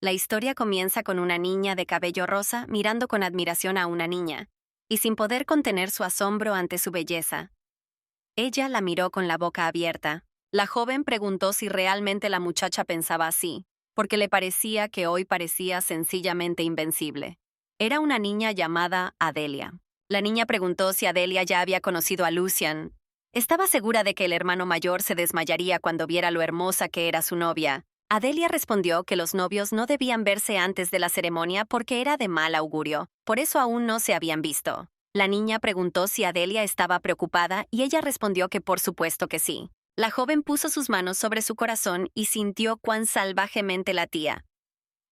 La historia comienza con una niña de cabello rosa mirando con admiración a una niña, y sin poder contener su asombro ante su belleza. Ella la miró con la boca abierta. La joven preguntó si realmente la muchacha pensaba así, porque le parecía que hoy parecía sencillamente invencible. Era una niña llamada Adelia. La niña preguntó si Adelia ya había conocido a Lucian. Estaba segura de que el hermano mayor se desmayaría cuando viera lo hermosa que era su novia. Adelia respondió que los novios no debían verse antes de la ceremonia porque era de mal augurio, por eso aún no se habían visto. La niña preguntó si Adelia estaba preocupada y ella respondió que por supuesto que sí. La joven puso sus manos sobre su corazón y sintió cuán salvajemente latía.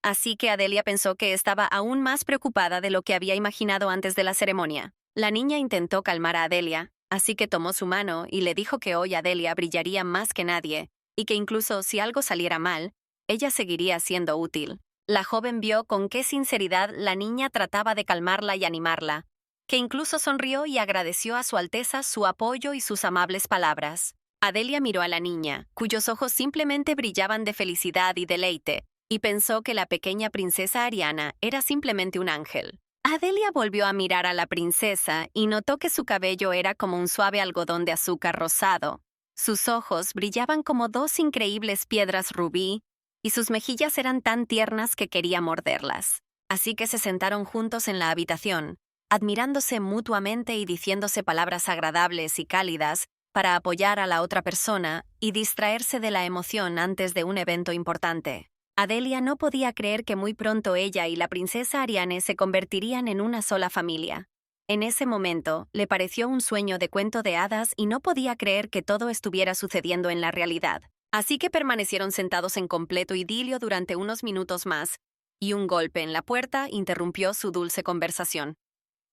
Así que Adelia pensó que estaba aún más preocupada de lo que había imaginado antes de la ceremonia. La niña intentó calmar a Adelia, así que tomó su mano y le dijo que hoy Adelia brillaría más que nadie, y que incluso si algo saliera mal, ella seguiría siendo útil. La joven vio con qué sinceridad la niña trataba de calmarla y animarla, que incluso sonrió y agradeció a Su Alteza su apoyo y sus amables palabras. Adelia miró a la niña, cuyos ojos simplemente brillaban de felicidad y deleite, y pensó que la pequeña princesa Ariana era simplemente un ángel. Adelia volvió a mirar a la princesa y notó que su cabello era como un suave algodón de azúcar rosado. Sus ojos brillaban como dos increíbles piedras rubí, y sus mejillas eran tan tiernas que quería morderlas. Así que se sentaron juntos en la habitación, admirándose mutuamente y diciéndose palabras agradables y cálidas para apoyar a la otra persona y distraerse de la emoción antes de un evento importante. Adelia no podía creer que muy pronto ella y la princesa Ariane se convertirían en una sola familia. En ese momento, le pareció un sueño de cuento de hadas y no podía creer que todo estuviera sucediendo en la realidad. Así que permanecieron sentados en completo idilio durante unos minutos más, y un golpe en la puerta interrumpió su dulce conversación.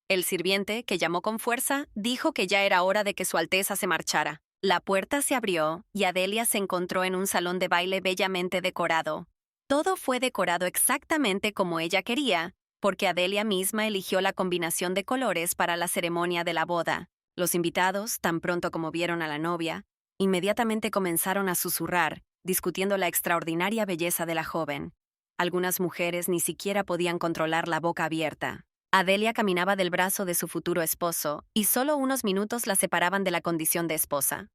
El sirviente, que llamó con fuerza, dijo que ya era hora de que Su Alteza se marchara. La puerta se abrió y Adelia se encontró en un salón de baile bellamente decorado. Todo fue decorado exactamente como ella quería, porque Adelia misma eligió la combinación de colores para la ceremonia de la boda. Los invitados, tan pronto como vieron a la novia, inmediatamente comenzaron a susurrar, discutiendo la extraordinaria belleza de la joven. Algunas mujeres ni siquiera podían controlar la boca abierta. Adelia caminaba del brazo de su futuro esposo, y solo unos minutos la separaban de la condición de esposa.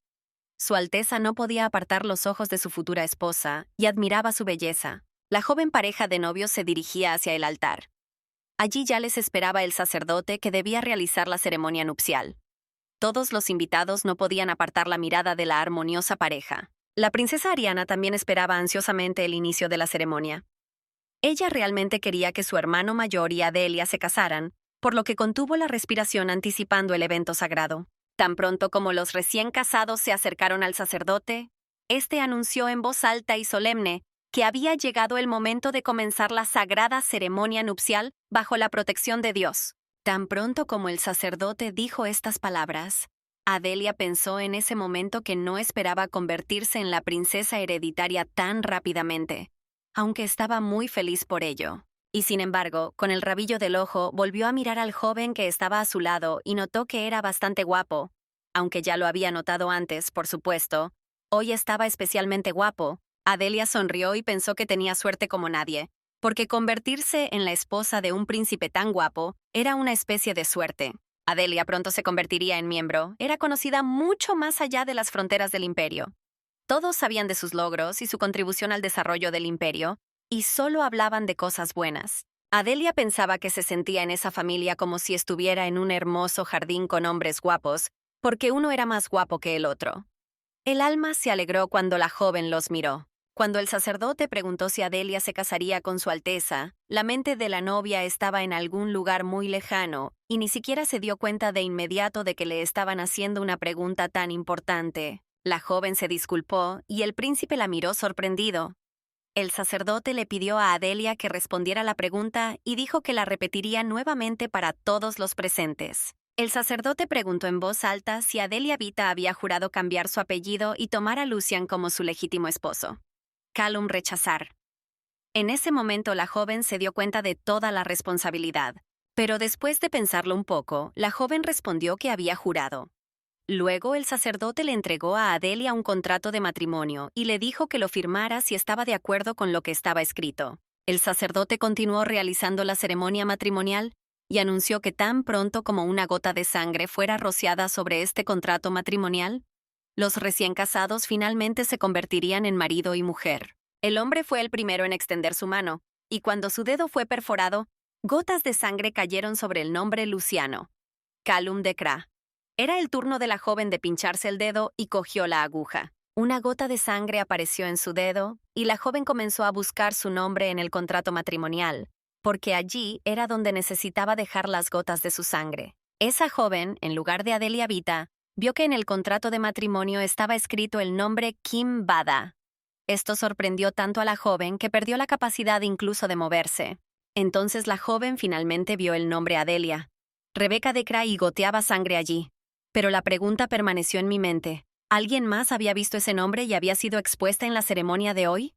Su Alteza no podía apartar los ojos de su futura esposa, y admiraba su belleza. La joven pareja de novios se dirigía hacia el altar. Allí ya les esperaba el sacerdote que debía realizar la ceremonia nupcial. Todos los invitados no podían apartar la mirada de la armoniosa pareja. La princesa Ariana también esperaba ansiosamente el inicio de la ceremonia. Ella realmente quería que su hermano mayor y Adelia se casaran, por lo que contuvo la respiración anticipando el evento sagrado. Tan pronto como los recién casados se acercaron al sacerdote, este anunció en voz alta y solemne que había llegado el momento de comenzar la sagrada ceremonia nupcial bajo la protección de Dios. Tan pronto como el sacerdote dijo estas palabras, Adelia pensó en ese momento que no esperaba convertirse en la princesa hereditaria tan rápidamente, aunque estaba muy feliz por ello. Y sin embargo, con el rabillo del ojo volvió a mirar al joven que estaba a su lado y notó que era bastante guapo. Aunque ya lo había notado antes, por supuesto, hoy estaba especialmente guapo. Adelia sonrió y pensó que tenía suerte como nadie, porque convertirse en la esposa de un príncipe tan guapo era una especie de suerte. Adelia pronto se convertiría en miembro, era conocida mucho más allá de las fronteras del imperio. Todos sabían de sus logros y su contribución al desarrollo del imperio, y solo hablaban de cosas buenas. Adelia pensaba que se sentía en esa familia como si estuviera en un hermoso jardín con hombres guapos, porque uno era más guapo que el otro. El alma se alegró cuando la joven los miró. Cuando el sacerdote preguntó si Adelia se casaría con Su Alteza, la mente de la novia estaba en algún lugar muy lejano, y ni siquiera se dio cuenta de inmediato de que le estaban haciendo una pregunta tan importante. La joven se disculpó, y el príncipe la miró sorprendido. El sacerdote le pidió a Adelia que respondiera la pregunta y dijo que la repetiría nuevamente para todos los presentes. El sacerdote preguntó en voz alta si Adelia Vita había jurado cambiar su apellido y tomar a Lucian como su legítimo esposo. Callum rechazar. En ese momento la joven se dio cuenta de toda la responsabilidad, pero después de pensarlo un poco, la joven respondió que había jurado. Luego el sacerdote le entregó a Adelia un contrato de matrimonio y le dijo que lo firmara si estaba de acuerdo con lo que estaba escrito. El sacerdote continuó realizando la ceremonia matrimonial y anunció que tan pronto como una gota de sangre fuera rociada sobre este contrato matrimonial, los recién casados finalmente se convertirían en marido y mujer. El hombre fue el primero en extender su mano, y cuando su dedo fue perforado, gotas de sangre cayeron sobre el nombre Luciano. Callum de Cra. Era el turno de la joven de pincharse el dedo y cogió la aguja. Una gota de sangre apareció en su dedo, y la joven comenzó a buscar su nombre en el contrato matrimonial, porque allí era donde necesitaba dejar las gotas de su sangre. Esa joven, en lugar de Adelia Vita, vio que en el contrato de matrimonio estaba escrito el nombre Kim Bada. Esto sorprendió tanto a la joven que perdió la capacidad incluso de moverse. Entonces la joven finalmente vio el nombre Adelia. Rebecca de Cra y goteaba sangre allí. Pero la pregunta permaneció en mi mente. ¿Alguien más había visto ese nombre y había sido expuesta en la ceremonia de hoy?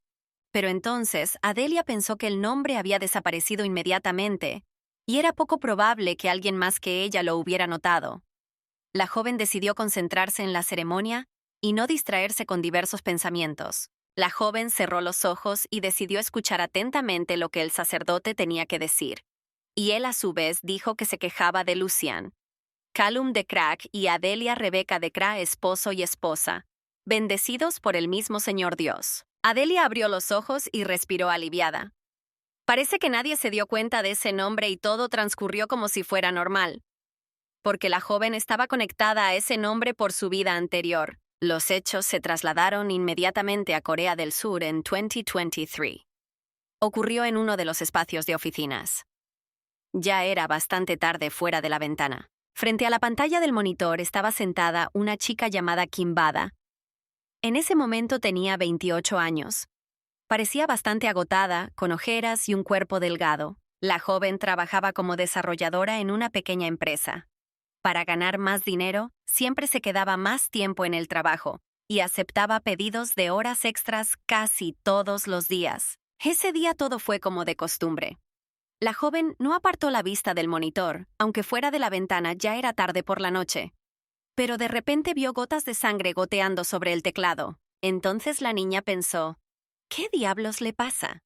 Pero entonces Adelia pensó que el nombre había desaparecido inmediatamente, y era poco probable que alguien más que ella lo hubiera notado. La joven decidió concentrarse en la ceremonia y no distraerse con diversos pensamientos. La joven cerró los ojos y decidió escuchar atentamente lo que el sacerdote tenía que decir. Y él a su vez dijo que se quejaba de Lucian, Callum de Crack y Adelia Rebecca de Cra, esposo y esposa, bendecidos por el mismo Señor Dios. Adelia abrió los ojos y respiró aliviada. Parece que nadie se dio cuenta de ese nombre y todo transcurrió como si fuera normal, porque la joven estaba conectada a ese nombre por su vida anterior. Los hechos se trasladaron inmediatamente a Corea del Sur en 2023. Ocurrió en uno de los espacios de oficinas. Ya era bastante tarde fuera de la ventana. Frente a la pantalla del monitor estaba sentada una chica llamada Kim Bada. En ese momento tenía 28 años. Parecía bastante agotada, con ojeras y un cuerpo delgado. La joven trabajaba como desarrolladora en una pequeña empresa. Para ganar más dinero, siempre se quedaba más tiempo en el trabajo y aceptaba pedidos de horas extras casi todos los días. Ese día todo fue como de costumbre. La joven no apartó la vista del monitor, aunque fuera de la ventana ya era tarde por la noche. Pero de repente vio gotas de sangre goteando sobre el teclado. Entonces la niña pensó, ¿qué diablos le pasa?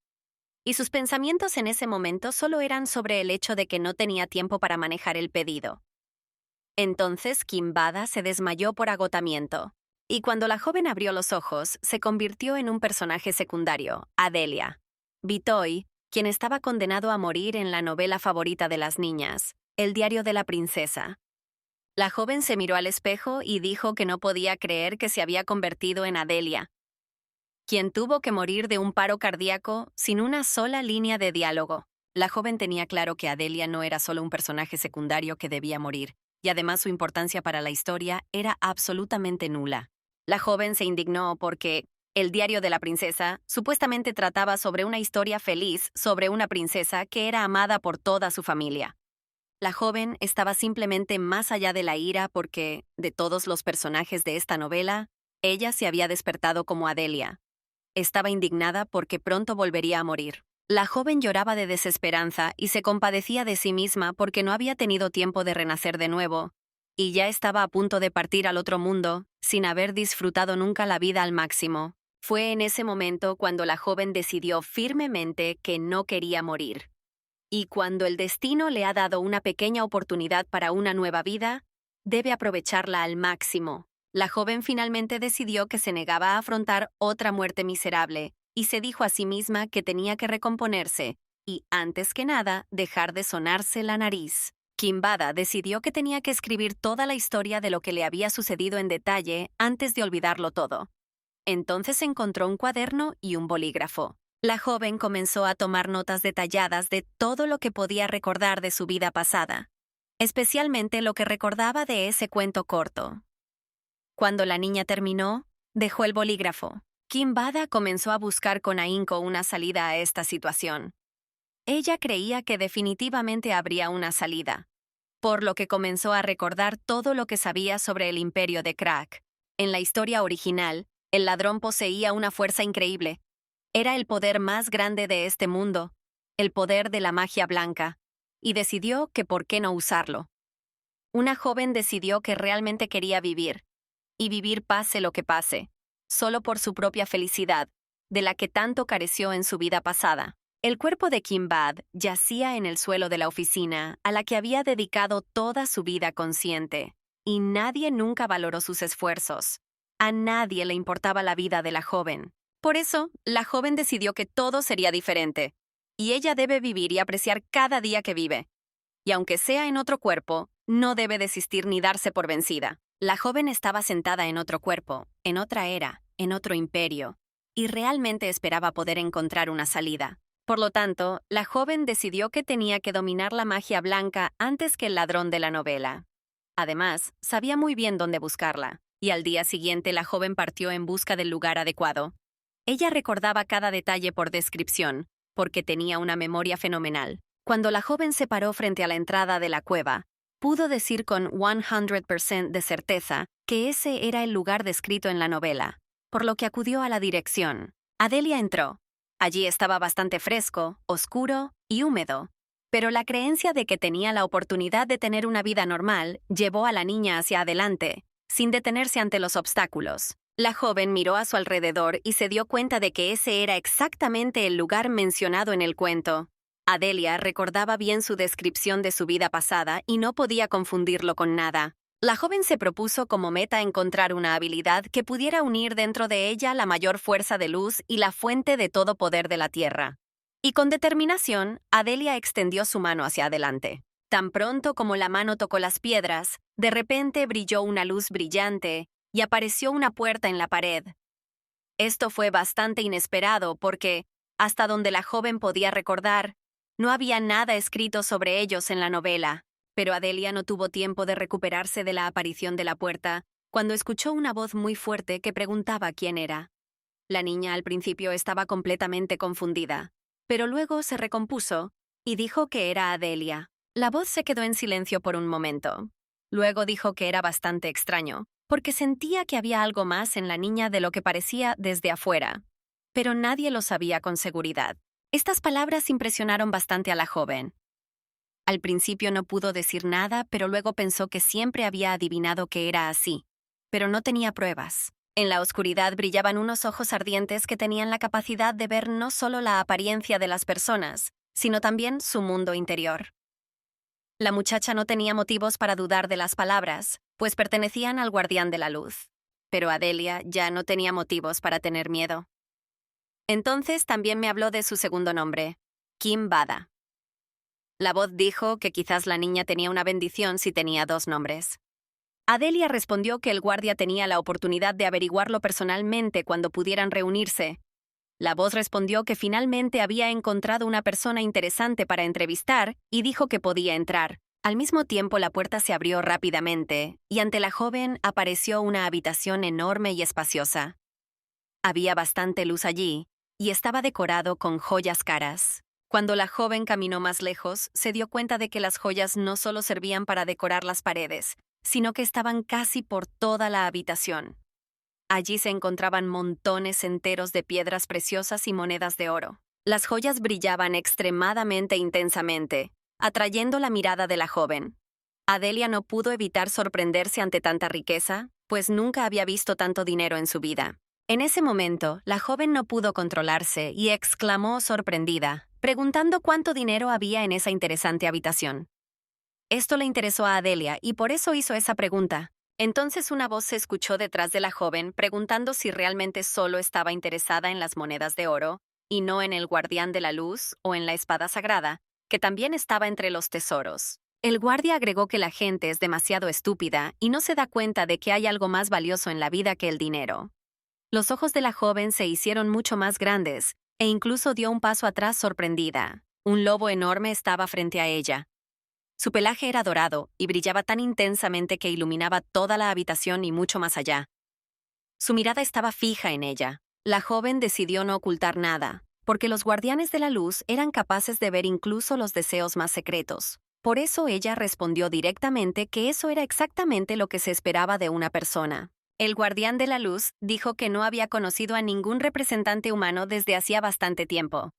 Y sus pensamientos en ese momento solo eran sobre el hecho de que no tenía tiempo para manejar el pedido. Entonces Kim Bada se desmayó por agotamiento, y cuando la joven abrió los ojos, se convirtió en un personaje secundario, Adelia. Bitoy, quien estaba condenado a morir en la novela favorita de las niñas, El diario de la princesa. La joven se miró al espejo y dijo que no podía creer que se había convertido en Adelia, quien tuvo que morir de un paro cardíaco sin una sola línea de diálogo. La joven tenía claro que Adelia no era solo un personaje secundario que debía morir, y además su importancia para la historia era absolutamente nula. La joven se indignó porque El diario de la princesa supuestamente trataba sobre una historia feliz sobre una princesa que era amada por toda su familia. La joven estaba simplemente más allá de la ira porque, de todos los personajes de esta novela, ella se había despertado como Adelia. Estaba indignada porque pronto volvería a morir. La joven lloraba de desesperanza y se compadecía de sí misma porque no había tenido tiempo de renacer de nuevo, y ya estaba a punto de partir al otro mundo, sin haber disfrutado nunca la vida al máximo. Fue en ese momento cuando la joven decidió firmemente que no quería morir. Y cuando el destino le ha dado una pequeña oportunidad para una nueva vida, debe aprovecharla al máximo. La joven finalmente decidió que se negaba a afrontar otra muerte miserable, y se dijo a sí misma que tenía que recomponerse y, antes que nada, dejar de sonarse la nariz. Kim Bada decidió que tenía que escribir toda la historia de lo que le había sucedido en detalle antes de olvidarlo todo. Entonces encontró un cuaderno y un bolígrafo. La joven comenzó a tomar notas detalladas de todo lo que podía recordar de su vida pasada, especialmente lo que recordaba de ese cuento corto. Cuando la niña terminó, dejó el bolígrafo. Kim Bada comenzó a buscar con ahínco una salida a esta situación. Ella creía que definitivamente habría una salida, por lo que comenzó a recordar todo lo que sabía sobre el imperio de Crack. En la historia original, el ladrón poseía una fuerza increíble. Era el poder más grande de este mundo, el poder de la magia blanca, y decidió que por qué no usarlo. Una joven decidió que realmente quería vivir, y vivir pase lo que pase, solo por su propia felicidad, de la que tanto careció en su vida pasada. El cuerpo de Kim Bad yacía en el suelo de la oficina a la que había dedicado toda su vida consciente, y nadie nunca valoró sus esfuerzos. A nadie le importaba la vida de la joven. Por eso, la joven decidió que todo sería diferente, y ella debe vivir y apreciar cada día que vive. Y aunque sea en otro cuerpo, no debe desistir ni darse por vencida. La joven estaba sentada en otro cuerpo, en otra era, en otro imperio, y realmente esperaba poder encontrar una salida. Por lo tanto, la joven decidió que tenía que dominar la magia blanca antes que el ladrón de la novela. Además, sabía muy bien dónde buscarla, y al día siguiente la joven partió en busca del lugar adecuado. Ella recordaba cada detalle por descripción, porque tenía una memoria fenomenal. Cuando la joven se paró frente a la entrada de la cueva, pudo decir con 100% de certeza que ese era el lugar descrito en la novela, por lo que acudió a la dirección. Adelia entró. Allí estaba bastante fresco, oscuro y húmedo, pero la creencia de que tenía la oportunidad de tener una vida normal llevó a la niña hacia adelante, sin detenerse ante los obstáculos. La joven miró a su alrededor y se dio cuenta de que ese era exactamente el lugar mencionado en el cuento. Adelia recordaba bien su descripción de su vida pasada y no podía confundirlo con nada. La joven se propuso como meta encontrar una habilidad que pudiera unir dentro de ella la mayor fuerza de luz y la fuente de todo poder de la tierra. Y con determinación, Adelia extendió su mano hacia adelante. Tan pronto como la mano tocó las piedras, de repente brilló una luz brillante y apareció una puerta en la pared. Esto fue bastante inesperado porque, hasta donde la joven podía recordar, no había nada escrito sobre ellos en la novela. Pero Adelia no tuvo tiempo de recuperarse de la aparición de la puerta cuando escuchó una voz muy fuerte que preguntaba quién era. La niña al principio estaba completamente confundida, pero luego se recompuso y dijo que era Adelia. La voz se quedó en silencio por un momento. Luego dijo que era bastante extraño, porque sentía que había algo más en la niña de lo que parecía desde afuera. Pero nadie lo sabía con seguridad. Estas palabras impresionaron bastante a la joven. Al principio no pudo decir nada, pero luego pensó que siempre había adivinado que era así. Pero no tenía pruebas. En la oscuridad brillaban unos ojos ardientes que tenían la capacidad de ver no solo la apariencia de las personas, sino también su mundo interior. La muchacha no tenía motivos para dudar de las palabras, pues pertenecían al guardián de la luz. Pero Adelia ya no tenía motivos para tener miedo. Entonces también me habló de su segundo nombre, Kim Bada. La voz dijo que quizás la niña tenía una bendición si tenía dos nombres. Adelia respondió que el guardia tenía la oportunidad de averiguarlo personalmente cuando pudieran reunirse. La voz respondió que finalmente había encontrado una persona interesante para entrevistar y dijo que podía entrar. Al mismo tiempo la puerta se abrió rápidamente y ante la joven apareció una habitación enorme y espaciosa. Había bastante luz allí y estaba decorado con joyas caras. Cuando la joven caminó más lejos, se dio cuenta de que las joyas no solo servían para decorar las paredes, sino que estaban casi por toda la habitación. Allí se encontraban montones enteros de piedras preciosas y monedas de oro. Las joyas brillaban extremadamente intensamente, atrayendo la mirada de la joven. Adelia no pudo evitar sorprenderse ante tanta riqueza, pues nunca había visto tanto dinero en su vida. En ese momento, la joven no pudo controlarse y exclamó sorprendida, preguntando cuánto dinero había en esa interesante habitación. Esto le interesó a Adelia y por eso hizo esa pregunta. Entonces una voz se escuchó detrás de la joven preguntando si realmente solo estaba interesada en las monedas de oro y no en el guardián de la luz o en la espada sagrada, que también estaba entre los tesoros. El guardia agregó que la gente es demasiado estúpida y no se da cuenta de que hay algo más valioso en la vida que el dinero. Los ojos de la joven se hicieron mucho más grandes e incluso dio un paso atrás sorprendida. Un lobo enorme estaba frente a ella. Su pelaje era dorado y brillaba tan intensamente que iluminaba toda la habitación y mucho más allá. Su mirada estaba fija en ella. La joven decidió no ocultar nada, porque los guardianes de la luz eran capaces de ver incluso los deseos más secretos. Por eso ella respondió directamente que eso era exactamente lo que se esperaba de una persona. El guardián de la luz dijo que no había conocido a ningún representante humano desde hacía bastante tiempo.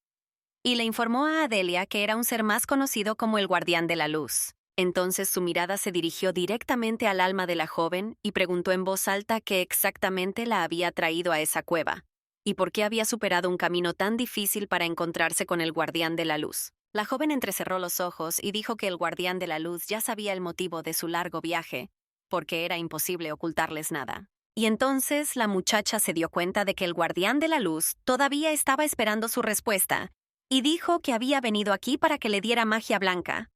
Y le informó a Adelia que era un ser más conocido como el guardián de la luz. Entonces su mirada se dirigió directamente al alma de la joven y preguntó en voz alta qué exactamente la había traído a esa cueva. y por qué había superado un camino tan difícil para encontrarse con el guardián de la luz. La joven entrecerró los ojos y dijo que el guardián de la luz ya sabía el motivo de su largo viaje, porque era imposible ocultarles nada. Y entonces la muchacha se dio cuenta de que el guardián de la luz todavía estaba esperando su respuesta, y dijo que había venido aquí para que le diera magia blanca.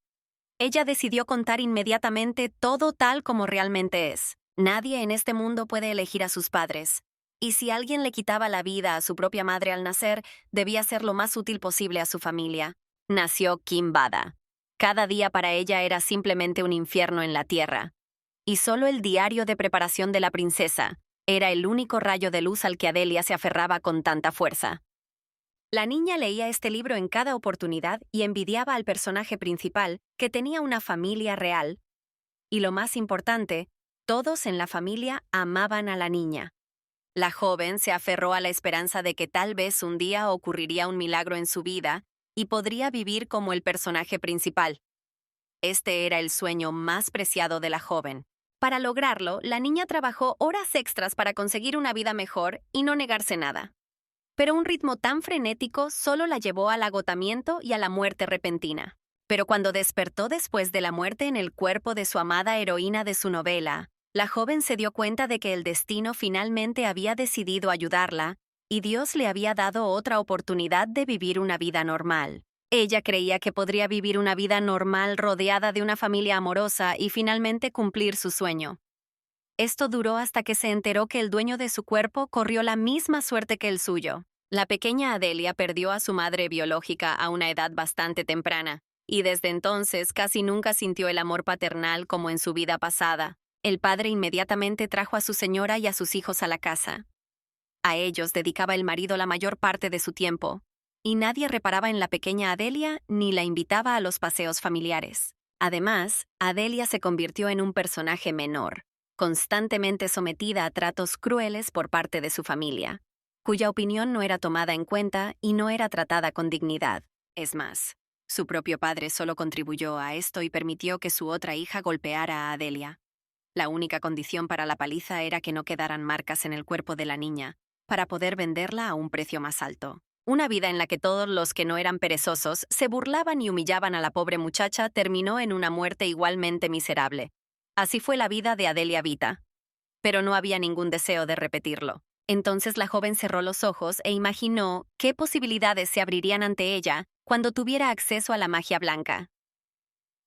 Ella decidió contar inmediatamente todo tal como realmente es. Nadie en este mundo puede elegir a sus padres, y si alguien le quitaba la vida a su propia madre al nacer, debía ser lo más útil posible a su familia. Nació Kimbada. Cada día para ella era simplemente un infierno en la tierra. Y solo el diario de preparación de la princesa era el único rayo de luz al que Adelia se aferraba con tanta fuerza. La niña leía este libro en cada oportunidad y envidiaba al personaje principal, que tenía una familia real. Y lo más importante, todos en la familia amaban a la niña. La joven se aferró a la esperanza de que tal vez un día ocurriría un milagro en su vida y podría vivir como el personaje principal. Este era el sueño más preciado de la joven. Para lograrlo, la niña trabajó horas extras para conseguir una vida mejor y no negarse nada. Pero un ritmo tan frenético solo la llevó al agotamiento y a la muerte repentina. Pero cuando despertó después de la muerte en el cuerpo de su amada heroína de su novela, la joven se dio cuenta de que el destino finalmente había decidido ayudarla y Dios le había dado otra oportunidad de vivir una vida normal. Ella creía que podría vivir una vida normal rodeada de una familia amorosa y finalmente cumplir su sueño. Esto duró hasta que se enteró que el dueño de su cuerpo corrió la misma suerte que el suyo. La pequeña Adelia perdió a su madre biológica a una edad bastante temprana, y desde entonces casi nunca sintió el amor paternal como en su vida pasada. El padre inmediatamente trajo a su señora y a sus hijos a la casa. A ellos dedicaba el marido la mayor parte de su tiempo, y nadie reparaba en la pequeña Adelia ni la invitaba a los paseos familiares. Además, Adelia se convirtió en un personaje menor, constantemente sometida a tratos crueles por parte de su familia, cuya opinión no era tomada en cuenta y no era tratada con dignidad. Es más, su propio padre solo contribuyó a esto y permitió que su otra hija golpeara a Adelia. La única condición para la paliza era que no quedaran marcas en el cuerpo de la niña, para poder venderla a un precio más alto. Una vida en la que todos los que no eran perezosos se burlaban y humillaban a la pobre muchacha terminó en una muerte igualmente miserable. Así fue la vida de Adelia Vita. Pero no había ningún deseo de repetirlo. Entonces la joven cerró los ojos e imaginó qué posibilidades se abrirían ante ella cuando tuviera acceso a la magia blanca.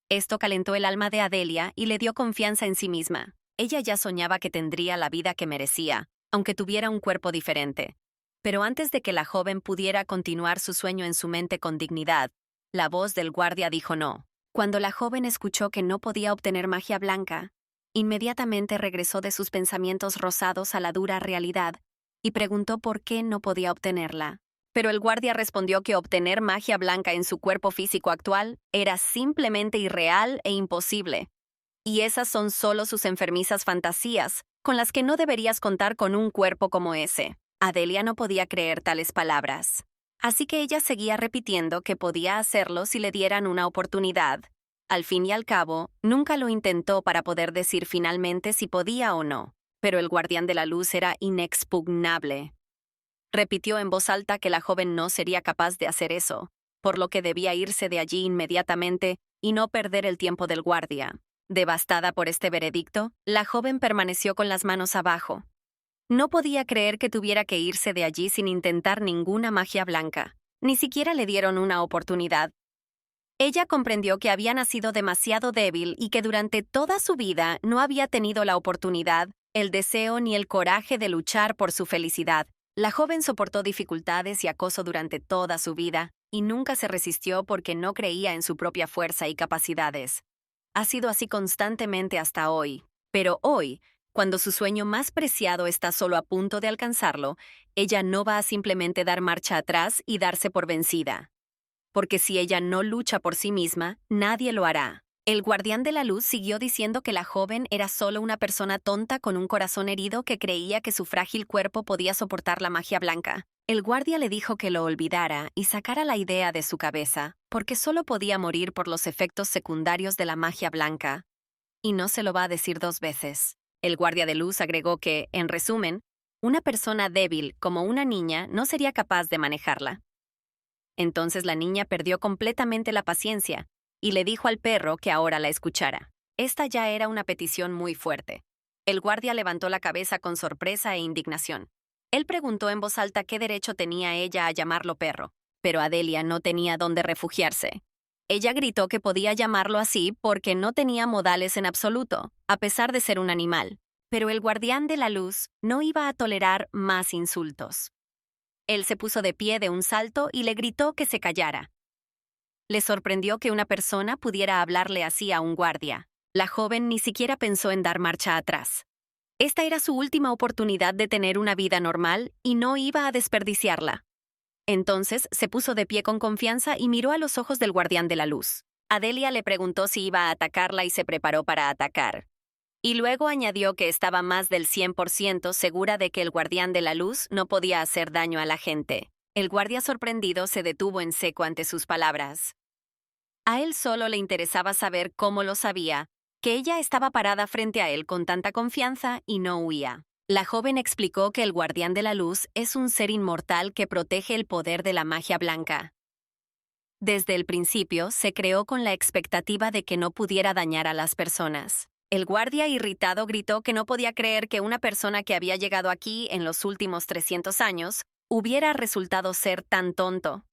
Esto calentó el alma de Adelia y le dio confianza en sí misma. Ella ya soñaba que tendría la vida que merecía, aunque tuviera un cuerpo diferente. Pero antes de que la joven pudiera continuar su sueño en su mente con dignidad, la voz del guardia dijo no. Cuando la joven escuchó que no podía obtener magia blanca, inmediatamente regresó de sus pensamientos rosados a la dura realidad y preguntó por qué no podía obtenerla. Pero el guardia respondió que obtener magia blanca en su cuerpo físico actual era simplemente irreal e imposible. Y esas son solo sus enfermizas fantasías, con las que no deberías contar con un cuerpo como ese. Adelia no podía creer tales palabras. Así que ella seguía repitiendo que podía hacerlo si le dieran una oportunidad. Al fin y al cabo, nunca lo intentó para poder decir finalmente si podía o no. Pero el guardián de la luz era inexpugnable. Repitió en voz alta que la joven no sería capaz de hacer eso, por lo que debía irse de allí inmediatamente y no perder el tiempo del guardia. Devastada por este veredicto, la joven permaneció con las manos abajo. No podía creer que tuviera que irse de allí sin intentar ninguna magia blanca. Ni siquiera le dieron una oportunidad. Ella comprendió que había nacido demasiado débil y que durante toda su vida no había tenido la oportunidad, el deseo ni el coraje de luchar por su felicidad. La joven soportó dificultades y acoso durante toda su vida, y nunca se resistió porque no creía en su propia fuerza y capacidades. Ha sido así constantemente hasta hoy. Pero hoy, cuando su sueño más preciado está solo a punto de alcanzarlo, ella no va a simplemente dar marcha atrás y darse por vencida. Porque si ella no lucha por sí misma, nadie lo hará. El guardián de la luz siguió diciendo que la joven era solo una persona tonta con un corazón herido que creía que su frágil cuerpo podía soportar la magia blanca. El guardia le dijo que lo olvidara y sacara la idea de su cabeza, porque solo podía morir por los efectos secundarios de la magia blanca. Y no se lo va a decir 2 veces. El guardia de luz agregó que, en resumen, Una persona débil, como una niña, no sería capaz de manejarla. Entonces la niña perdió completamente la paciencia y le dijo al perro que ahora la escuchara. Esta ya era una petición muy fuerte. El guardia levantó la cabeza con sorpresa e indignación. Él preguntó en voz alta qué derecho tenía ella a llamarlo perro, pero Adelia no tenía dónde refugiarse. Ella gritó que podía llamarlo así porque no tenía modales en absoluto, a pesar de ser un animal. Pero el guardián de la luz no iba a tolerar más insultos. Él se puso de pie de un salto y le gritó que se callara. Le sorprendió que una persona pudiera hablarle así a un guardia. La joven ni siquiera pensó en dar marcha atrás. Esta era su última oportunidad de tener una vida normal y no iba a desperdiciarla. Entonces se puso de pie con confianza y miró a los ojos del guardián de la luz. Adelia le preguntó si iba a atacarla y se preparó para atacar. Y luego añadió que estaba más del 100% segura de que el guardián de la luz no podía hacer daño a la gente. El guardia sorprendido se detuvo en seco ante sus palabras. A él solo le interesaba saber cómo lo sabía, que ella estaba parada frente a él con tanta confianza y no huía. La joven explicó que el guardián de la luz es un ser inmortal que protege el poder de la magia blanca. Desde el principio se creó con la expectativa de que no pudiera dañar a las personas. El guardia irritado gritó que no podía creer que una persona que había llegado aquí en los últimos 300 años hubiera resultado ser tan tonto.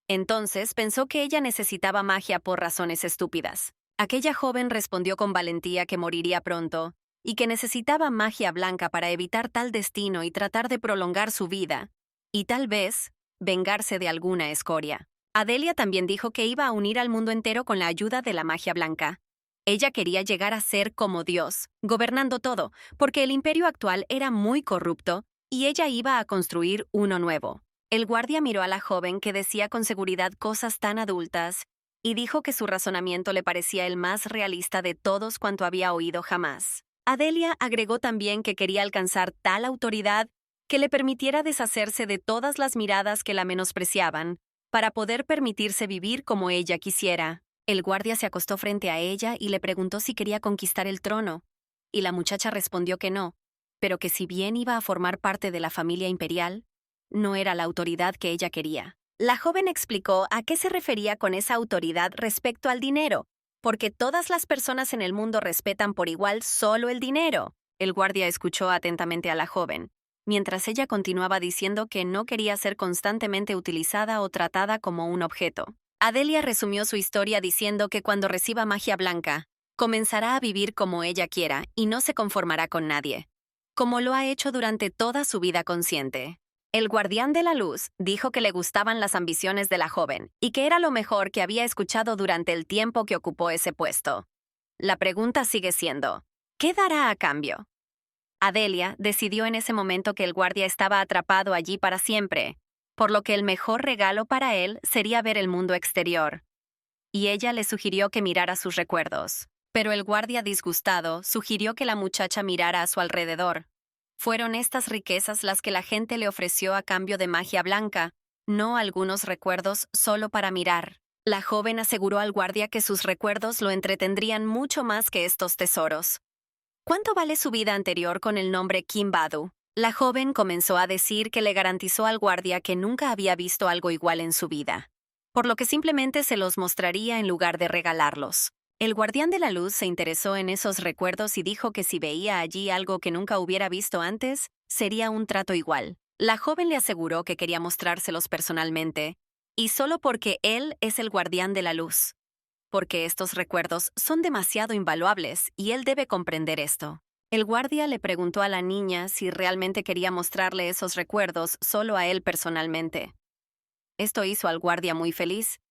Entonces pensó que ella necesitaba magia por razones estúpidas. Aquella joven respondió con valentía que moriría pronto y que necesitaba magia blanca para evitar tal destino y tratar de prolongar su vida, y tal vez vengarse de alguna escoria. Adelia también dijo que iba a unir al mundo entero con la ayuda de la magia blanca. Ella quería llegar a ser como Dios, gobernando todo, porque el imperio actual era muy corrupto y ella iba a construir uno nuevo. El guardia miró a la joven que decía con seguridad cosas tan adultas y dijo que su razonamiento le parecía el más realista de todos cuanto había oído jamás. Adelia agregó también que quería alcanzar tal autoridad que le permitiera deshacerse de todas las miradas que la menospreciaban, para poder permitirse vivir como ella quisiera. El guardia se acostó frente a ella y le preguntó si quería conquistar el trono, y la muchacha respondió que no, pero que si bien iba a formar parte de la familia imperial, no era la autoridad que ella quería. La joven explicó a qué se refería con esa autoridad respecto al dinero, porque todas las personas en el mundo respetan por igual solo el dinero. El guardia escuchó atentamente a la joven, mientras ella continuaba diciendo que no quería ser constantemente utilizada o tratada como un objeto. Adelia resumió su historia diciendo que cuando reciba magia blanca, comenzará a vivir como ella quiera y no se conformará con nadie, como lo ha hecho durante toda su vida consciente. El guardián de la luz dijo que le gustaban las ambiciones de la joven y que era lo mejor que había escuchado durante el tiempo que ocupó ese puesto. La pregunta sigue siendo, ¿qué dará a cambio? Adelia decidió en ese momento que el guardia estaba atrapado allí para siempre, por lo que el mejor regalo para él sería ver el mundo exterior. Y ella le sugirió que mirara sus recuerdos. Pero el guardia disgustado sugirió que la muchacha mirara a su alrededor. Fueron estas riquezas las que la gente le ofreció a cambio de magia blanca, no algunos recuerdos solo para mirar. La joven aseguró al guardia que sus recuerdos lo entretendrían mucho más que estos tesoros. ¿Cuánto vale su vida anterior con el nombre Kim Badu? La joven comenzó a decir que le garantizó al guardia que nunca había visto algo igual en su vida, por lo que simplemente se los mostraría en lugar de regalarlos. El guardián de la luz se interesó en esos recuerdos y dijo que si veía allí algo que nunca hubiera visto antes, sería un trato igual. La joven le aseguró que quería mostrárselos personalmente, y solo porque él es el guardián de la luz, porque estos recuerdos son demasiado invaluables y él debe comprender esto. El guardia le preguntó a la niña si realmente quería mostrarle esos recuerdos solo a él personalmente. Esto hizo al guardia muy feliz,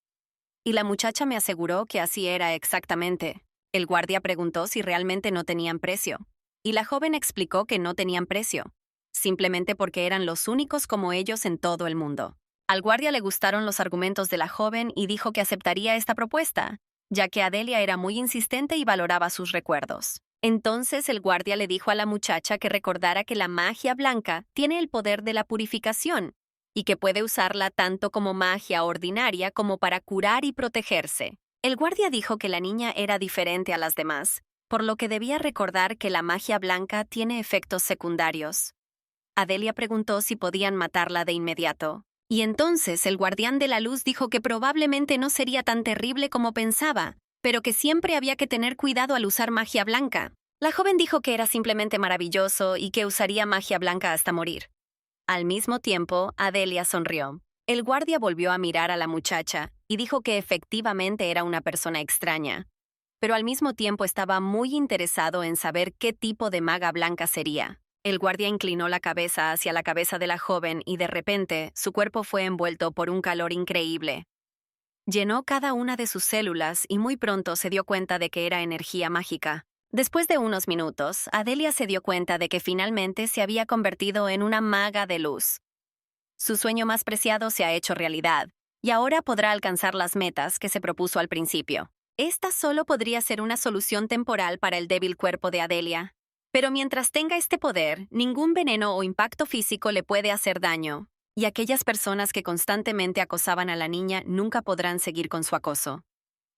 y la muchacha me aseguró que así era exactamente. El guardia preguntó si realmente no tenían precio, y la joven explicó que no tenían precio, simplemente porque eran los únicos como ellos en todo el mundo. Al guardia le gustaron los argumentos de la joven y dijo que aceptaría esta propuesta, ya que Adelia era muy insistente y valoraba sus recuerdos. Entonces el guardia le dijo a la muchacha que recordara que la magia blanca tiene el poder de la purificación y que puede usarla tanto como magia ordinaria como para curar y protegerse. El guardia dijo que la niña era diferente a las demás, por lo que debía recordar que la magia blanca tiene efectos secundarios. Adelia preguntó si podían matarla de inmediato. Y entonces el guardián de la luz dijo que probablemente no sería tan terrible como pensaba, pero que siempre había que tener cuidado al usar magia blanca. La joven dijo que era simplemente maravilloso y que usaría magia blanca hasta morir. Al mismo tiempo, Adelia sonrió. El guardia volvió a mirar a la muchacha y dijo que efectivamente era una persona extraña, pero al mismo tiempo estaba muy interesado en saber qué tipo de maga blanca sería. El guardia inclinó la cabeza hacia la cabeza de la joven y de repente su cuerpo fue envuelto por un calor increíble. Llenó cada una de sus células y muy pronto se dio cuenta de que era energía mágica. Después de unos minutos, Adelia se dio cuenta de que finalmente se había convertido en una maga de luz. Su sueño más preciado se ha hecho realidad, y ahora podrá alcanzar las metas que se propuso al principio. Esta solo podría ser una solución temporal para el débil cuerpo de Adelia. Pero mientras tenga este poder, ningún veneno o impacto físico le puede hacer daño, y aquellas personas que constantemente acosaban a la niña nunca podrán seguir con su acoso,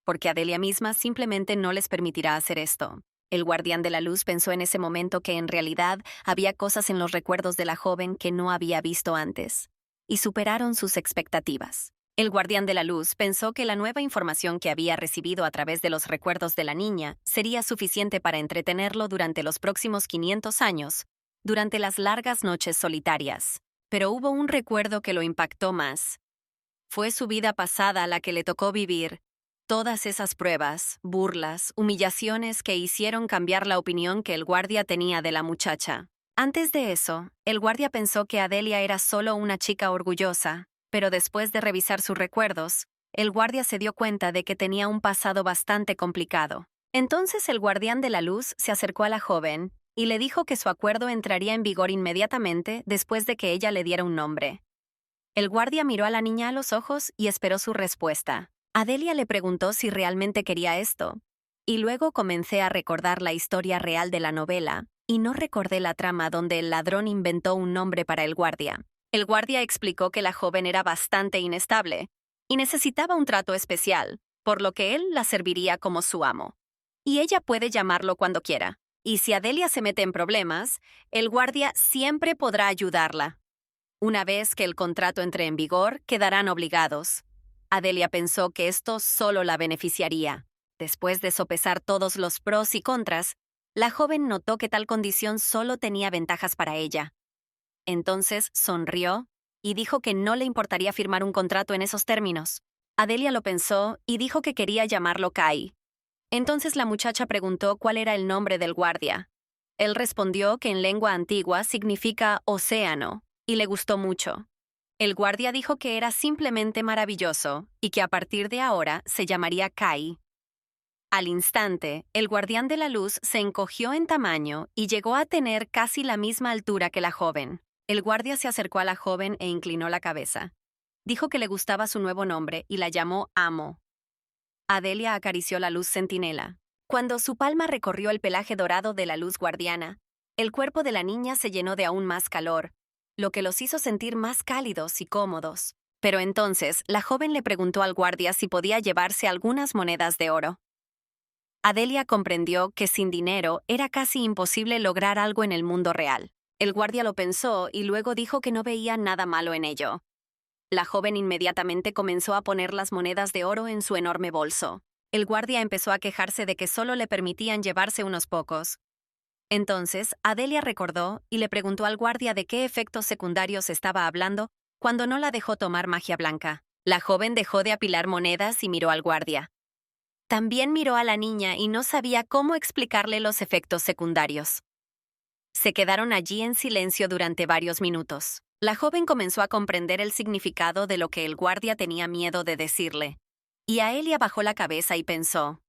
porque Adelia misma simplemente no les permitirá hacer esto. El guardián de la luz pensó en ese momento que en realidad había cosas en los recuerdos de la joven que no había visto antes, y superaron sus expectativas. El guardián de la luz pensó que la nueva información que había recibido a través de los recuerdos de la niña sería suficiente para entretenerlo durante los próximos 500 años, durante las largas noches solitarias. Pero hubo un recuerdo que lo impactó más. Fue su vida pasada la que le tocó vivir. Todas esas pruebas, burlas, humillaciones que hicieron cambiar la opinión que el guardia tenía de la muchacha. Antes de eso, el guardia pensó que Adelia era solo una chica orgullosa, pero después de revisar sus recuerdos, el guardia se dio cuenta de que tenía un pasado bastante complicado. Entonces el guardián de la luz se acercó a la joven y le dijo que su acuerdo entraría en vigor inmediatamente después de que ella le diera un nombre. El guardia miró a la niña a los ojos y esperó su respuesta. Adelia le preguntó si realmente quería esto, y luego comencé a recordar la historia real de la novela, y no recordé la trama donde el ladrón inventó un nombre para el guardia. El guardia explicó que la joven era bastante inestable y necesitaba un trato especial, por lo que él la serviría como su amo. Y ella puede llamarlo cuando quiera. Y si Adelia se mete en problemas, el guardia siempre podrá ayudarla. Una vez que el contrato entre en vigor, quedarán obligados. Adelia pensó que esto solo la beneficiaría. Después de sopesar todos los pros y contras, la joven notó que tal condición solo tenía ventajas para ella. Entonces sonrió y dijo que no le importaría firmar un contrato en esos términos. Adelia lo pensó y dijo que quería llamarlo Kai. Entonces la muchacha preguntó cuál era el nombre del guardia. Él respondió que en lengua antigua significa océano, y le gustó mucho. El guardia dijo que era simplemente maravilloso y que a partir de ahora se llamaría Kai. Al instante, el guardián de la luz se encogió en tamaño y llegó a tener casi la misma altura que la joven. El guardia se acercó a la joven e inclinó la cabeza. Dijo que le gustaba su nuevo nombre y la llamó Amo. Adelia acarició la luz centinela. Cuando su palma recorrió el pelaje dorado de la luz guardiana, el cuerpo de la niña se llenó de aún más calor, lo que los hizo sentir más cálidos y cómodos. Pero entonces, la joven le preguntó al guardia si podía llevarse algunas monedas de oro. Adelia comprendió que sin dinero era casi imposible lograr algo en el mundo real. El guardia lo pensó y luego dijo que no veía nada malo en ello. La joven inmediatamente comenzó a poner las monedas de oro en su enorme bolso. El guardia empezó a quejarse de que solo le permitían llevarse unos pocos. Entonces, Adelia recordó y le preguntó al guardia de qué efectos secundarios estaba hablando cuando no la dejó tomar magia blanca. La joven dejó de apilar monedas y miró al guardia. También miró a la niña y no sabía cómo explicarle los efectos secundarios. Se quedaron allí en silencio durante varios minutos. La joven comenzó a comprender el significado de lo que el guardia tenía miedo de decirle. Y Adelia bajó la cabeza y pensó.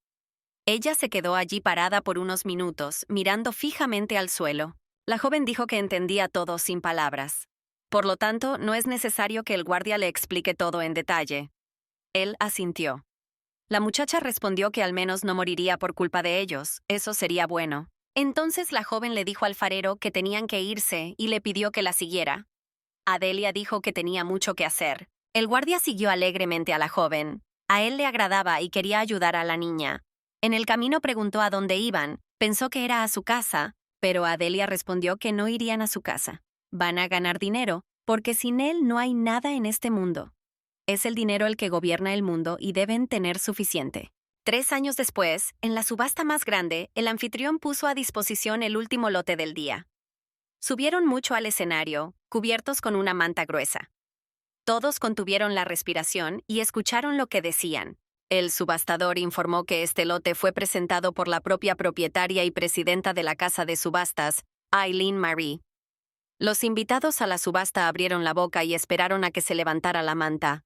Ella se quedó allí parada por unos minutos, mirando fijamente al suelo. La joven dijo que entendía todo sin palabras. Por lo tanto, no es necesario que el guardia le explique todo en detalle. Él asintió. La muchacha respondió que al menos no moriría por culpa de ellos. Eso sería bueno. Entonces la joven le dijo al farero que tenían que irse y le pidió que la siguiera. Adelia dijo que tenía mucho que hacer. El guardia siguió alegremente a la joven. A él le agradaba y quería ayudar a la niña. En el camino preguntó a dónde iban. Pensó que era a su casa, pero Adelia respondió que no irían a su casa. van a ganar dinero, porque sin él no hay nada en este mundo. Es el dinero el que gobierna el mundo y deben tener suficiente. 3 años después, en la subasta más grande, el anfitrión puso a disposición el último lote del día. Subieron mucho al escenario, cubiertos con una manta gruesa. Todos contuvieron la respiración y escucharon lo que decían. El subastador informó que este lote fue presentado por la propia propietaria y presidenta de la casa de subastas, Eileen Marie. Los invitados a la subasta abrieron la boca y esperaron a que se levantara la manta.